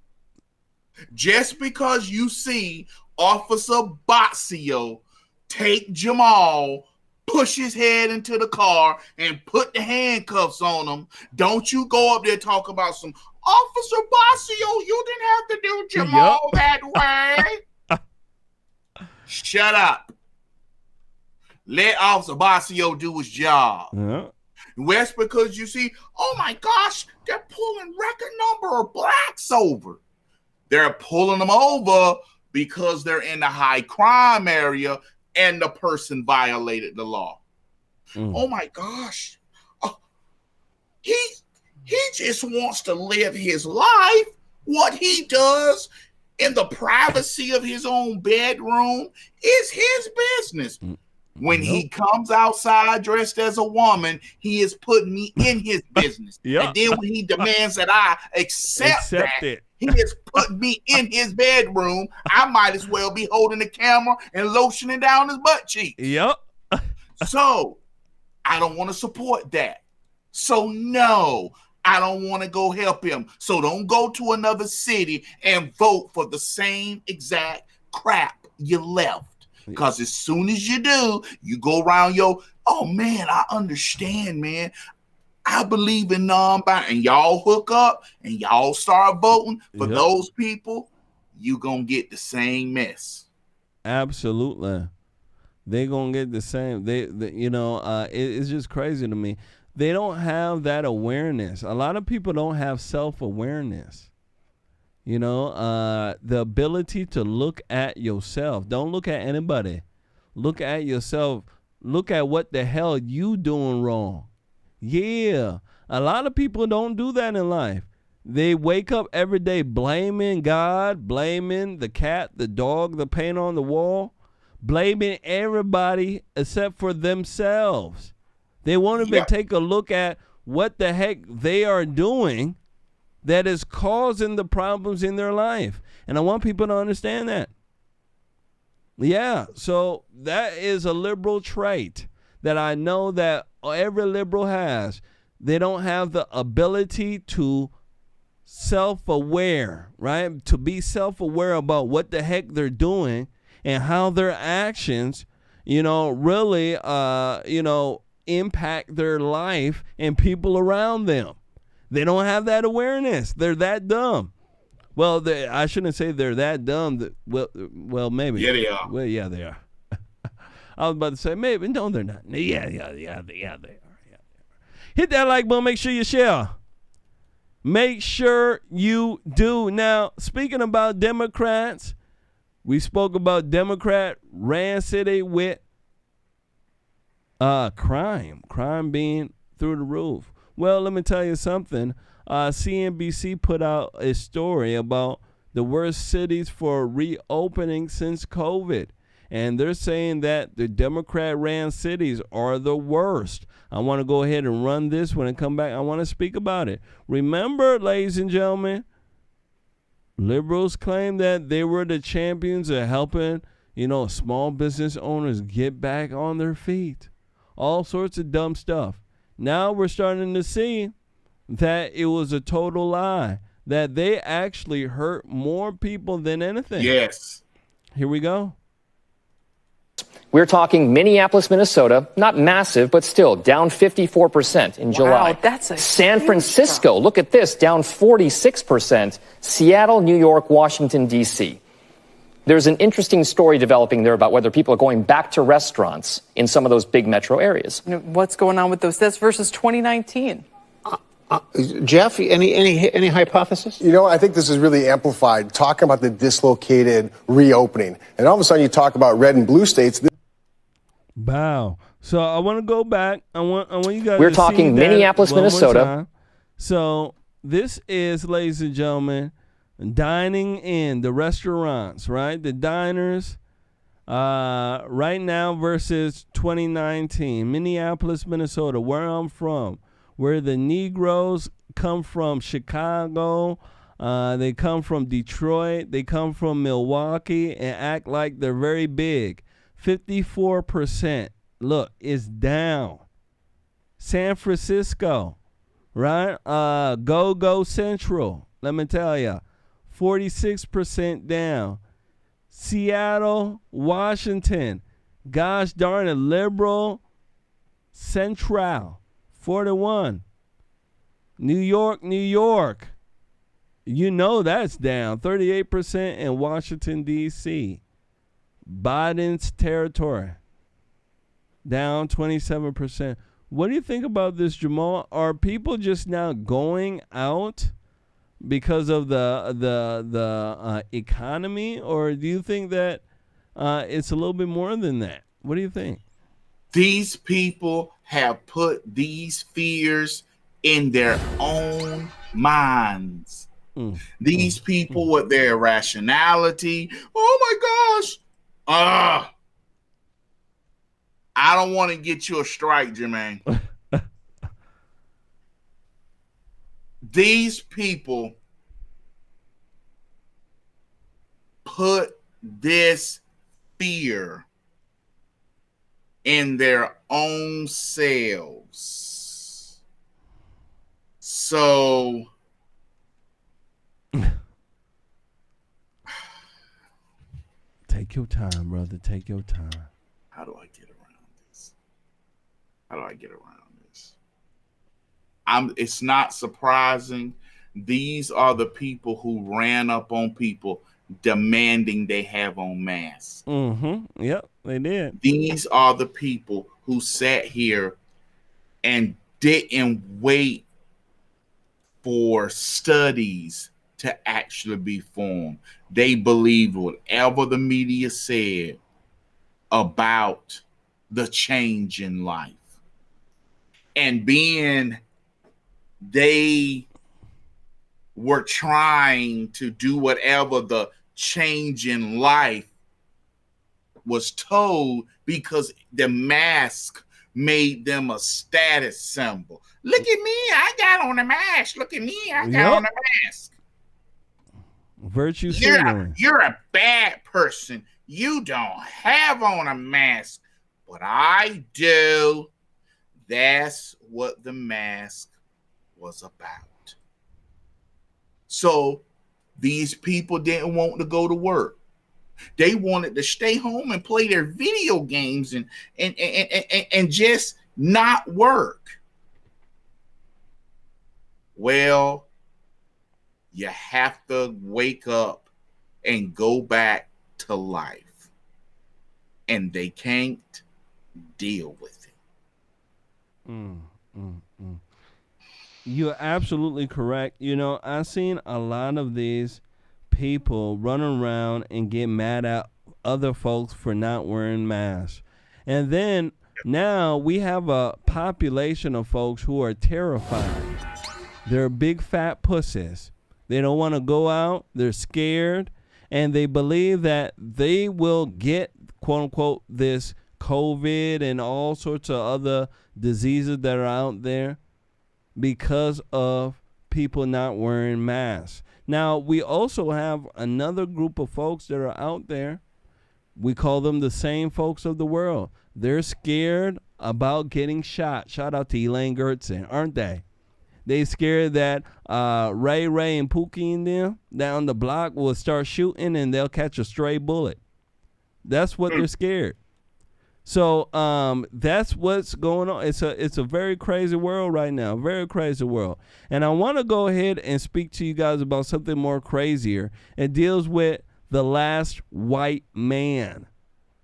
Just because you see Officer Botsio take Jamal, push his head into the car, and put the handcuffs on him, don't you go up there talk about some Officer Botsio, you didn't have to do Jamal that way. Shut up. Let Officer Botsio do his job. Yeah. That's because you see, oh my gosh, they're pulling record number of blacks over. They're pulling them over because they're in the high crime area and the person violated the law. Oh my gosh. He just wants to live his life. What he does in the privacy of his own bedroom is his business. When he comes outside dressed as a woman, he is putting me in his business. And then when he demands that I accept that, he is putting me in his bedroom. I might as well be holding the camera and lotioning down his butt cheeks. So I don't want to support that. So no, I don't want to go help him. So don't go to another city and vote for the same exact crap you left. Because as soon as you do, you go around oh man, I understand, man. I believe in non-binary. And y'all hook up and y'all start voting for those people, you gonna get the same mess. Absolutely. They're gonna get the same. It's just crazy to me. They don't have that awareness. A lot of people don't have self-awareness. The ability to look at yourself. Don't look at anybody. Look at yourself. Look at what the hell you doing wrong. Yeah. A lot of people don't do that in life. They wake up every day blaming God, blaming the cat, the dog, the paint on the wall, blaming everybody except for themselves. They won't even take a look at what the heck they are doing that is causing the problems in their life. And I want people to understand that. Yeah, so that is a liberal trait that I know that every liberal has. They don't have the ability to self-aware, right? To be self-aware about what the heck they're doing and how their actions, really, impact their life and people around them. They don't have that awareness. They're that dumb. Well, I shouldn't say they're that dumb. Well, maybe. Yeah, they are. Well, yeah, they are. I was about to say maybe. No, they're not. Yeah, they are. Yeah, they are. Hit that like button. Make sure you share. Make sure you do. Now, speaking about Democrats, we spoke about Democrat Rand City with crime being through the roof. Well, let me tell you something. CNBC put out a story about the worst cities for reopening since COVID. And they're saying that the Democrat-ran cities are the worst. I want to go ahead and run this when I come back. I want to speak about it. Remember, ladies and gentlemen, liberals claim that they were the champions of helping, small business owners get back on their feet. All sorts of dumb stuff. Now we're starting to see that it was a total lie, that they actually hurt more people than anything. Yes. Here we go. We're talking Minneapolis, Minnesota, not massive, but still down 54% in July. That's a San Francisco, look at this, down 46%. Seattle, New York, Washington, D.C. There's an interesting story developing there about whether people are going back to restaurants in some of those big metro areas. What's going on with those? That's versus 2019. Jeff, any hypothesis? I think this is really amplified, talking about the dislocated reopening. And all of a sudden you talk about red and blue states. Wow. So I want to go back. I want you guys We're to talking see Minneapolis, that one more Minnesota. time. So this is, ladies and gentlemen, dining in the restaurants, right? The diners right now versus 2019. Minneapolis, Minnesota, where I'm from, where the Negroes come from, Chicago, They come from Detroit. They come from Milwaukee and act like they're very big. 54%. Look, it's down. San Francisco, right? Go Central. Let me tell you, 46% down. Seattle, Washington. Gosh darn it, liberal. Central, 41. New York. You know that's down, 38% in Washington, D.C. Biden's territory, down 27%. What do you think about this, Jamal? Are people just now going out because of the economy, or do you think that it's a little bit more than that? What do you think? These people have put these fears in their own minds. These people with their rationality. Oh my gosh. I don't want to get you a strike, Jermain. These people put this fear in their own selves. So take your time, brother. Take your time. How do I get around this? It's not surprising. These are the people who ran up on people demanding they have on masks. Yep, they did. These are the people who sat here and didn't wait for studies to actually be formed. They believed whatever the media said about the change in life. And being they were trying to do whatever the change in life was told, because the mask made them a status symbol. Look at me, I got on a mask. Look at me, I got on a mask. Virtue signaling. You're a bad person. You don't have on a mask, but I do. That's what the mask was about. So these people didn't want to go to work. They wanted to stay home and play their video games and just not work. Well, you have to wake up and go back to life. And they can't deal with it. You're absolutely correct. You know, I've seen a lot of these people run around and get mad at other folks for not wearing masks. And then now we have a population of folks who are terrified. They're big fat pussies. They don't want to go out. They're scared. And they believe that they will get, quote unquote, this COVID and all sorts of other diseases that are out there because of people not wearing masks. Now, we also have another group of folks that are out there. We call them the same folks of the world. They're scared about getting shot. Shout out to Elaine Gertzen, aren't they? They scared that Ray and Pookie and them down the block will start shooting and they'll catch a stray bullet. That's what they're scared. So that's what's going on. It's a very crazy world right now, very crazy world. And I want to go ahead and speak to you guys about something more crazier. It deals with the last white man.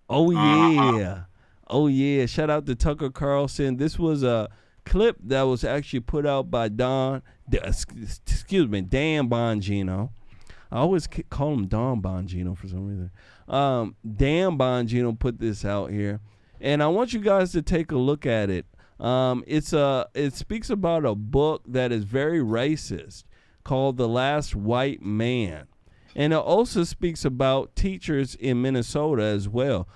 Oh, yeah. Oh, yeah. Shout out to Tucker Carlson. This was a clip that was actually put out by Dan Bongino. I always call him Don Bongino for some reason. Dan Bongino put this out here, and I want you guys to take a look at it. It speaks about a book that is very racist called The Last White Man, and it also speaks about teachers in Minnesota as well.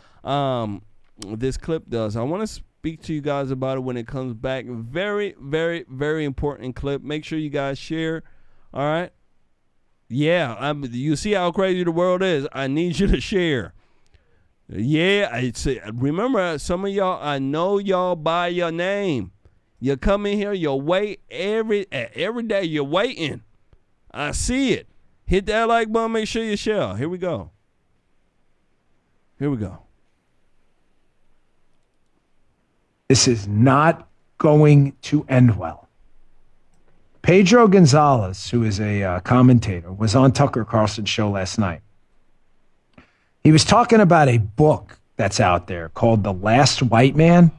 This clip does. I want to speak to you guys about it when it comes back. Very, very, very important clip. Make sure you guys share. All right. Yeah, you see how crazy the world is. I need you to share. Yeah, remember, some of y'all, I know y'all by your name. You come in here, you wait every day. You're waiting. I see it. Hit that like button. Make sure you share. Here we go. This is not going to end well. Pedro Gonzalez, who is a commentator, was on Tucker Carlson's show last night. He was talking about a book that's out there called The Last White Man.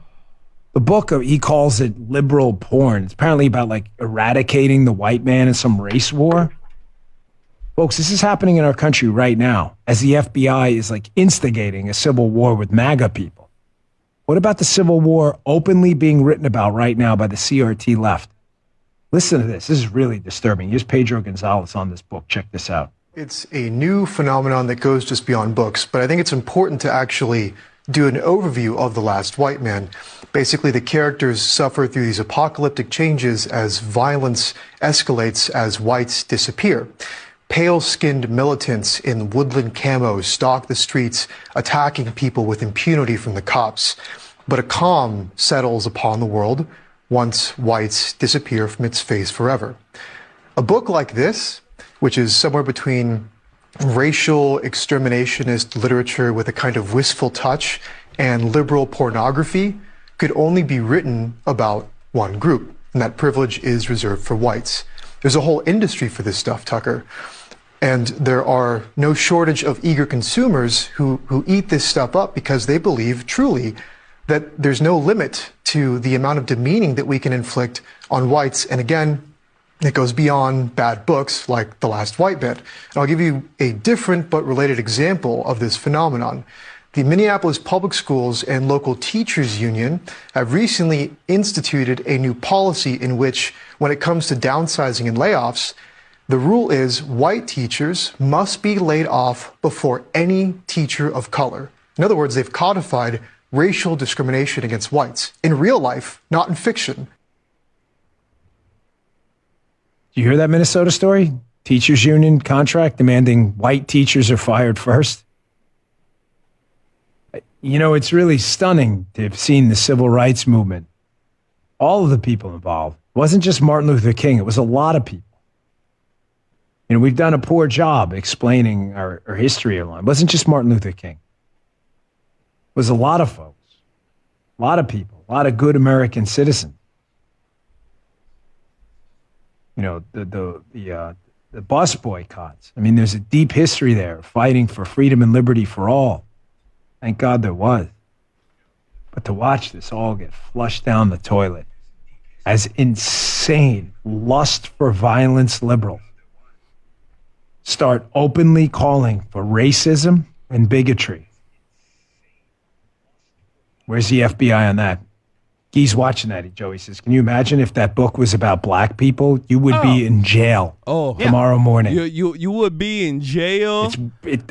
The book, he calls it liberal porn. It's apparently about like eradicating the white man in some race war. Folks, this is happening in our country right now as the FBI is like instigating a civil war with MAGA people. What about the civil war openly being written about right now by the CRT left? Listen to this. This is really disturbing. Here's Pedro Gonzalez on this book. Check this out. It's a new phenomenon that goes just beyond books, but I think it's important to actually do an overview of The Last White Man. Basically, the characters suffer through these apocalyptic changes as violence escalates as whites disappear. Pale-skinned militants in woodland camos stalk the streets, attacking people with impunity from the cops. But a calm settles upon the world once whites disappear from its face forever. A book like this, which is somewhere between racial exterminationist literature with a kind of wistful touch and liberal pornography, could only be written about one group, and that privilege is reserved for whites. There's a whole industry for this stuff, Tucker, and there are no shortage of eager consumers who eat this stuff up because they believe truly that there's no limit to the amount of demeaning that we can inflict on whites. And again, it goes beyond bad books like The Last White Man. And I'll give you a different but related example of this phenomenon. The Minneapolis Public Schools and local teachers union have recently instituted a new policy in which, when it comes to downsizing and layoffs, the rule is white teachers must be laid off before any teacher of color. In other words, they've codified racial discrimination against whites in real life, not in fiction. Do you hear that Minnesota story? Teachers union contract demanding white teachers are fired first. You know, it's really stunning to have seen the civil rights movement. All of the people involved. It wasn't just Martin Luther King. It was a lot of people. You know, we've done a poor job explaining our history along. It wasn't just Martin Luther King. It was a lot of folks, a lot of people, a lot of good American citizens. You know, the bus boycotts. I mean, there's a deep history there, fighting for freedom and liberty for all. Thank God there was. But to watch this all get flushed down the toilet as insane lust for violence liberals start openly calling for racism and bigotry. Where's the FBI on that? He's watching that, Joey says. Can you imagine if that book was about black people? You would be in jail tomorrow morning. You would be in jail.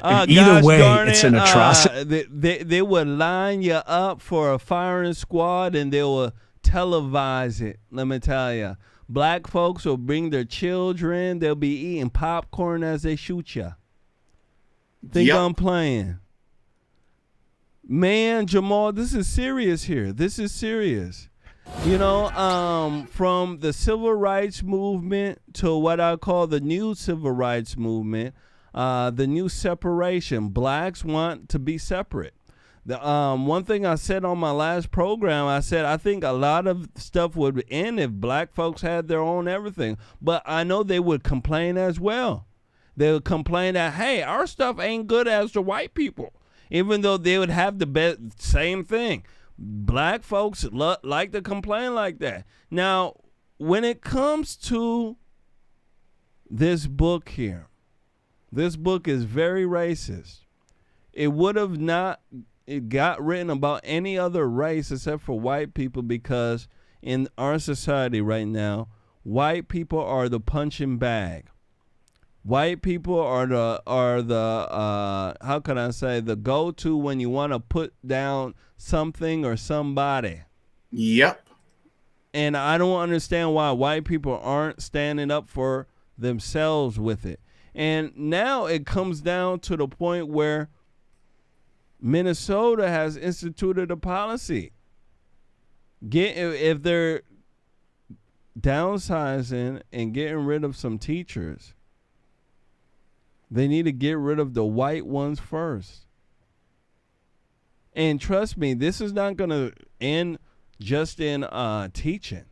Either way, it's an atrocity. They would line you up for a firing squad and they will televise it. Let me tell you. Black folks will bring their children. They'll be eating popcorn as they shoot you. Think I'm playing. Man, Jamal, this is serious here. This is serious. You know, from the civil rights movement to what I call the new civil rights movement, the new separation. Blacks want to be separate. The one thing I said on my last program, I said I think a lot of stuff would end if black folks had their own everything. But I know they would complain as well. They would complain that, hey, our stuff ain't good as the white people. Even though they would have the same thing. Black folks like to complain like that. Now, when it comes to this book here, this book is very racist. It would have not got written about any other race except for white people, because in our society right now, white people are the punching bag. White people are the how can I say, the go-to when you want to put down something or somebody. Yep. And I don't understand why white people aren't standing up for themselves with it. And now it comes down to the point where Minnesota has instituted a policy. If they're downsizing and getting rid of some teachers, they need to get rid of the white ones first. And trust me, this is not going to end just in teaching.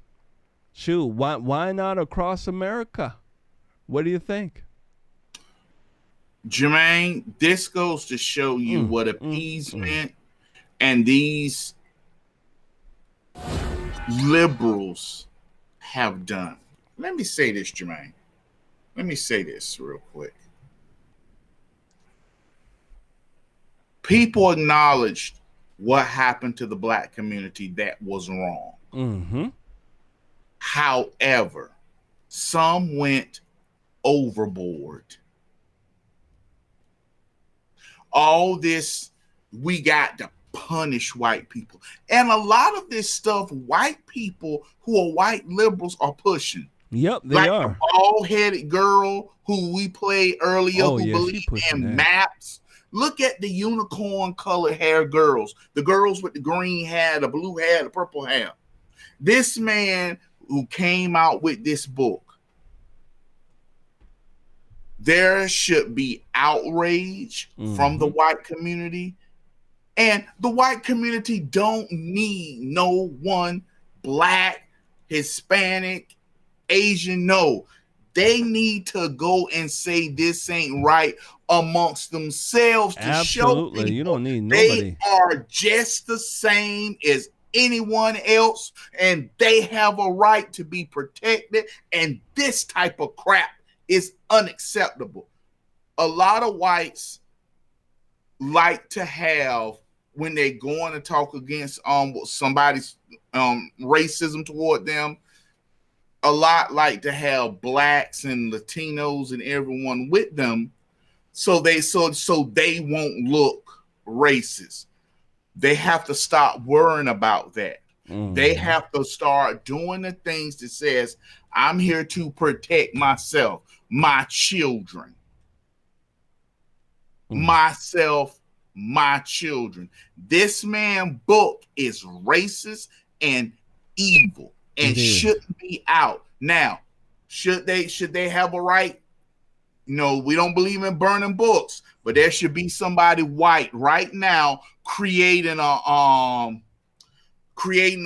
Shoot, why not across America? What do you think? Jermaine, this goes to show you what appeasement and these liberals have done. Let me say this, Jermaine. Let me say this real quick. People acknowledged what happened to the black community that was wrong. Mm-hmm. However, some went overboard. All this, we got to punish white people. And a lot of this stuff, white people who are white liberals are pushing. Yep, they are. The bald-headed girl who we played earlier who believed in maps. Look at the unicorn-colored hair girls. The girls with the green hair, the blue hair, the purple hair. This man who came out with this book, there should be outrage from the white community. And the white community don't need no one black, Hispanic, Asian. No, they need to go and say this ain't right amongst themselves to show people you don't need nobody. They are just the same as anyone else, and they have a right to be protected. And this type of crap is unacceptable. A lot of whites like to have, when they're going to talk against somebody's racism toward them, a lot like to have blacks and Latinos and everyone with them, so they won't look racist. They have to stop worrying about that. They have to start doing the things that says, I'm here to protect myself, my children, myself, my children. This man's book is racist and evil and shouldn't be out. Now, should they have a right? No, we don't believe in burning books, but there should be somebody white right now creating a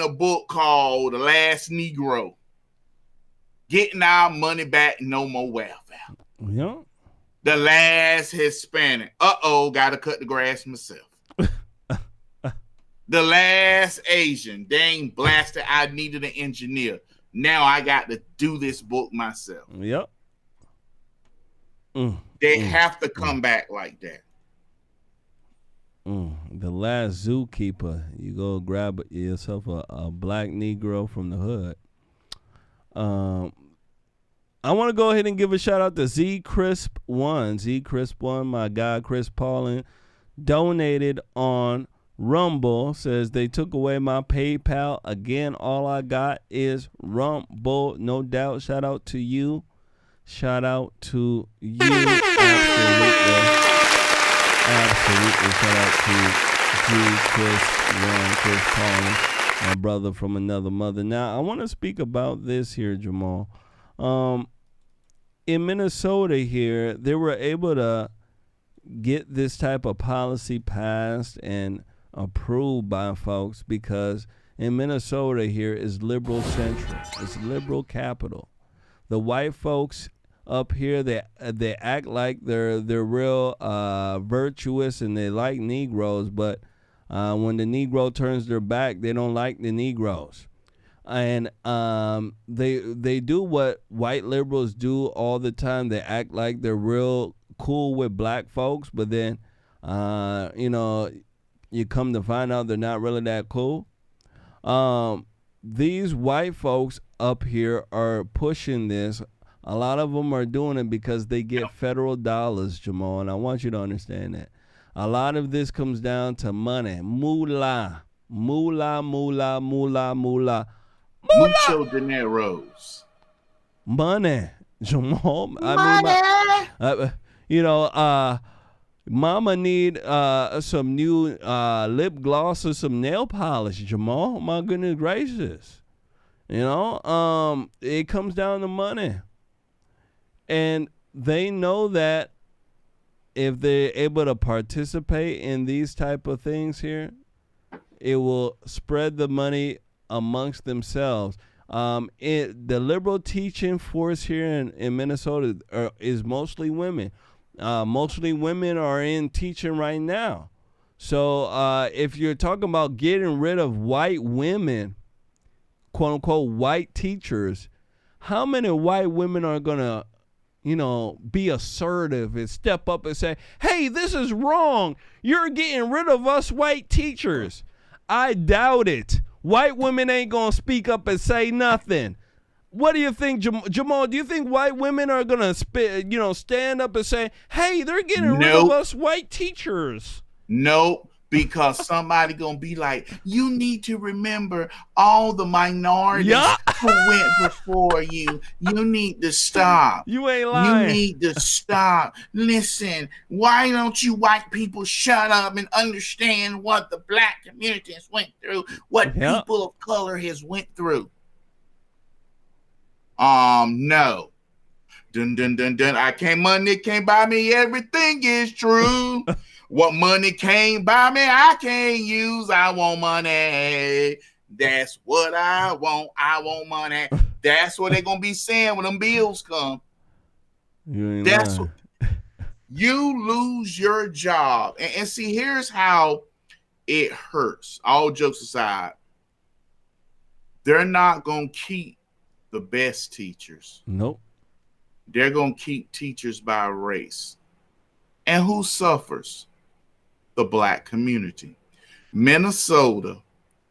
book called The Last Negro. Getting our money back, no more welfare. Yeah. The last Hispanic. Gotta cut the grass myself. The last Asian. Dang blasted, I needed an engineer. Now I got to do this book myself. Yep. They have to come back like that. The last zookeeper. You go grab yourself a black Negro from the hood. I want to go ahead and give a shout out to Z Crisp One. Z Crisp One, my guy Chris Paulin, donated on Rumble. Says they took away my PayPal again. All I got is Rumble. No doubt. Shout out to you. Shout out to you. Absolutely. Shout out to Z Crisp One, Chris Paulin, my brother from another mother. Now I want to speak about this here, Jamal. In Minnesota here, they were able to get this type of policy passed and approved by folks because in Minnesota here is liberal central. It's liberal capital. The white folks up here, they act like they're real virtuous and they like Negroes, but when the Negro turns their back, they don't like the Negroes. And they do what white liberals do all the time. They act like they're real cool with black folks, but then, you come to find out they're not really that cool. These white folks up here are pushing this. A lot of them are doing it because they get federal dollars, Jamal, and I want you to understand that. A lot of this comes down to money. Moolah. Moolah, moolah, moolah, moolah. Mucho dineros. Money, Jamal. I mean, Mama need some new lip gloss or some nail polish, Jamal. My goodness gracious. It comes down to money. And they know that if they're able to participate in these type of things here, it will spread the money amongst themselves. The liberal teaching force here in Minnesota is mostly women. Mostly women are in teaching right now. So if you're talking about getting rid of white women, quote unquote white teachers, how many white women are going to, be assertive and step up and say, hey, this is wrong. You're getting rid of us white teachers. I doubt it. White women ain't going to speak up and say nothing. What do you think, Jamal? Do you think white women are going to stand up and say, hey, they're getting rid of us white teachers? Nope, because somebody going to be like, you need to remember all the minorities who went before you. You need to stop. You ain't lying. You need to stop. Listen, why don't you white people shut up and understand what the black community has went through, what people of color has went through? No. Dun dun dun dun. Money can't buy me everything is true. What money can't buy me, I can't use. I want money. That's what I want. I want money. That's what they're gonna be saying when them bills come. That's what, you lose your job. And see, here's how it hurts. All jokes aside, they're not gonna keep the best teachers. Nope. They're going to keep teachers by race. And who suffers? The black community. Minnesota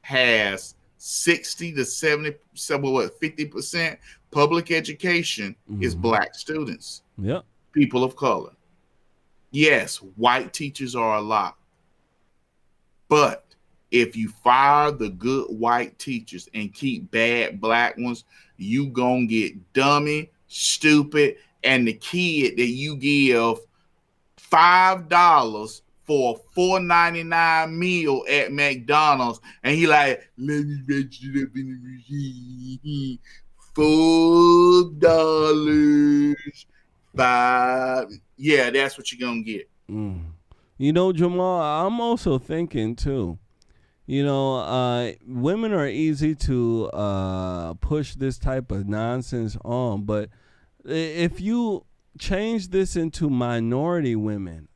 has 60 to 70, 50% public education is black students. Yep. People of color. Yes, white teachers are a lot. But if you fire the good white teachers and keep bad black ones, you gonna get dummy, stupid, and the kid that you give $5 for a $4.99 meal at McDonald's, and he like, let me bet you up in the machine. $4, $5. Yeah, that's what you're gonna get. Jamal, I'm also thinking too. Women are easy to push this type of nonsense on, but if you change this into minority women,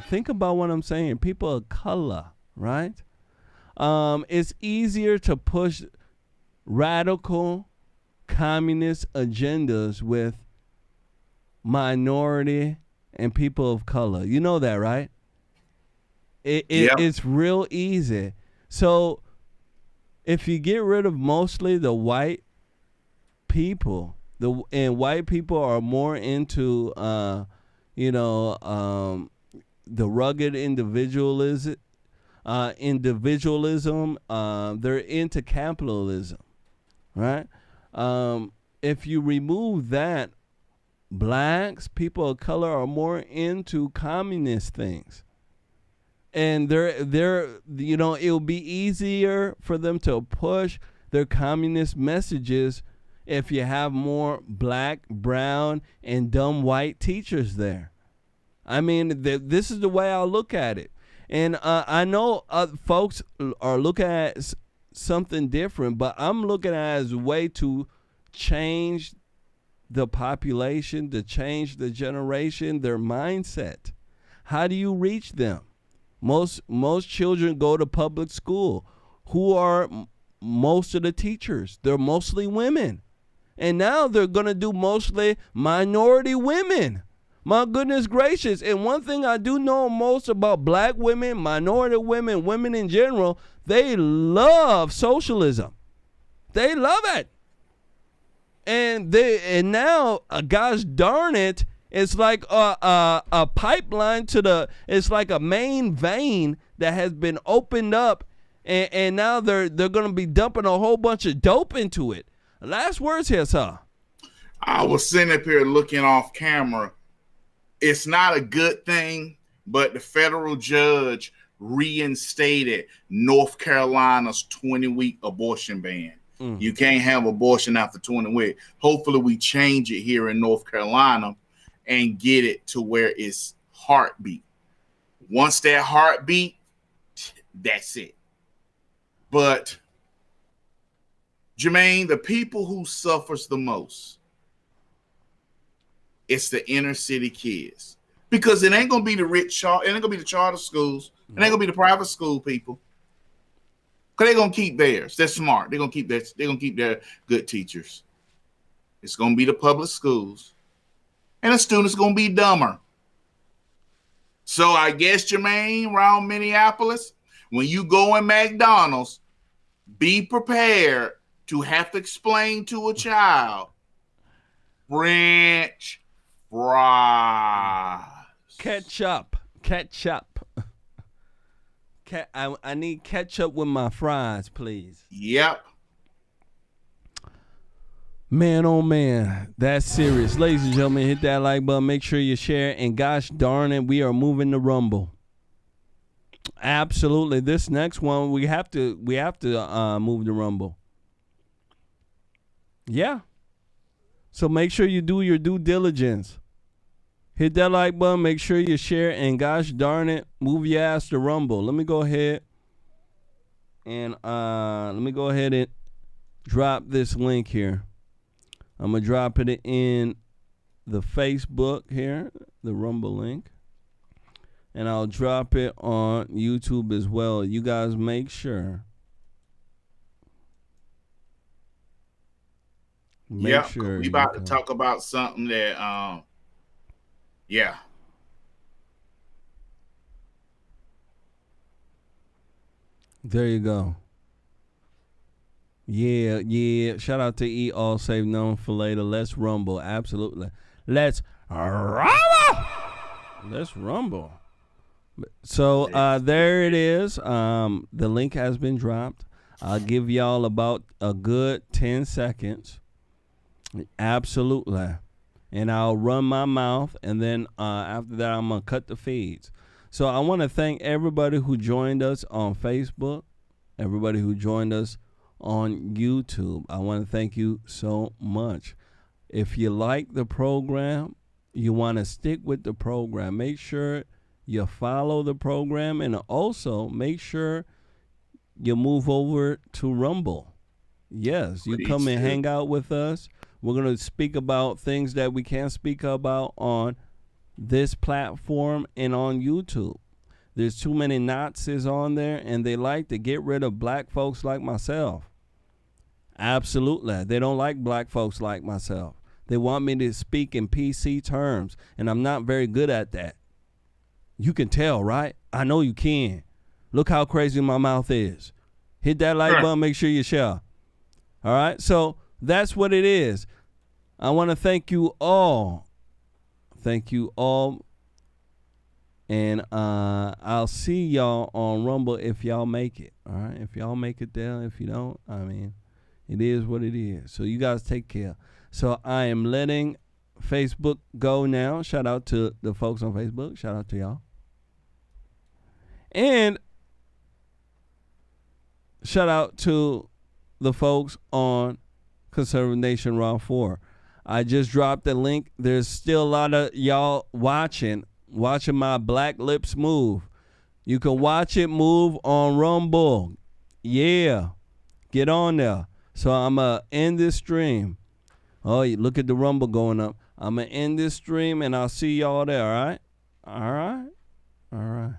think about what I'm saying, people of color, right? It's easier to push radical communist agendas with minority and people of color. You know that, right? It's real easy. So if you get rid of mostly the white people, and white people are more into the rugged individualism, they're into capitalism, right? If you remove that, blacks, people of color are more into communist things. And it'll be easier for them to push their communist messages if you have more black, brown, and dumb white teachers there. I mean, this is the way I look at it. And I know folks are looking at something different, but I'm looking at it as a way to change the population, to change the generation, their mindset. How do you reach them? Most children go to public school. Who are most of the teachers? They're mostly women. And now they're going to do mostly minority women. My goodness gracious. And one thing I do know most about black women, minority women, women in general, they love socialism. They love it. And now, gosh darn it, it's like a pipeline it's like a main vein that has been opened up, and now they're going to be dumping a whole bunch of dope into it. Last words here, sir. I was sitting up here looking off camera. It's not a good thing, but the federal judge reinstated North Carolina's 20-week abortion ban. You can't have abortion after 20 weeks. Hopefully we change it here in North Carolina and get it to where it's heartbeat. Once that heartbeat, that's it. But Jermain, the people who suffers the most, it's the inner city kids. Because it ain't gonna be the rich, it ain't gonna be the charter schools, it ain't gonna be the private school people. Cause they're gonna keep theirs. They're smart. They're gonna keep their good teachers. It's gonna be the public schools. And the students gonna be dumber. So I guess, Jermain, around Minneapolis, when you go in McDonald's, be prepared to have to explain to a child French fries. Ketchup. I need ketchup with my fries, please. Yep. Man, oh man, that's serious. Ladies and gentlemen, hit that like button. Make sure you share. And gosh darn it, we are moving to Rumble. Absolutely. This next one, we have to move to Rumble. Yeah. So make sure you do your due diligence. Hit that like button. Make sure you share. And gosh darn it, move your ass to Rumble. Let me go ahead and drop this link here. I'm going to drop it in the Facebook here, the Rumble link. And I'll drop it on YouTube as well. You guys make sure. We about to talk about something that, yeah. There you go. Yeah. Shout out to Eat All Save Known for later. Let's rumble. Absolutely. Let's rumble. Let's rumble. So there it is. The link has been dropped. I'll give y'all about a good 10 seconds. Absolutely. And I'll run my mouth, and then after that, I'm going to cut the feeds. So I want to thank everybody who joined us on Facebook, everybody who joined us on YouTube. I want to thank you so much. If you like the program, you want to stick with the program, make sure you follow the program, and also make sure you move over to Rumble. Yes, you come and hang out with us. We're going to speak about things that we can't speak about on this platform and on YouTube. There's too many Nazis on there, and they like to get rid of black folks like myself. Absolutely. They don't like black folks like myself. They want me to speak in PC terms, and I'm not very good at that. You can tell, right? I know you can. Look how crazy my mouth is. Hit that like button. Make sure you share. All right? So that's what it is. I want to thank you all. Thank you all. And I'll see y'all on Rumble if y'all make it. All right? If y'all make it there. If you don't, I mean, it is what it is. So you guys take care. So I am letting Facebook go now. Shout out to the folks on Facebook. Shout out to y'all. And shout out to the folks on Conservative Nation Raw 4. I just dropped the link. There's still a lot of y'all watching my black lips move. You can watch it move on Rumble. Yeah. Get on there. So I'm going to end this stream. Oh, you look at the Rumble going up. I'm going to end this stream, and I'll see y'all there, all right? All right? All right.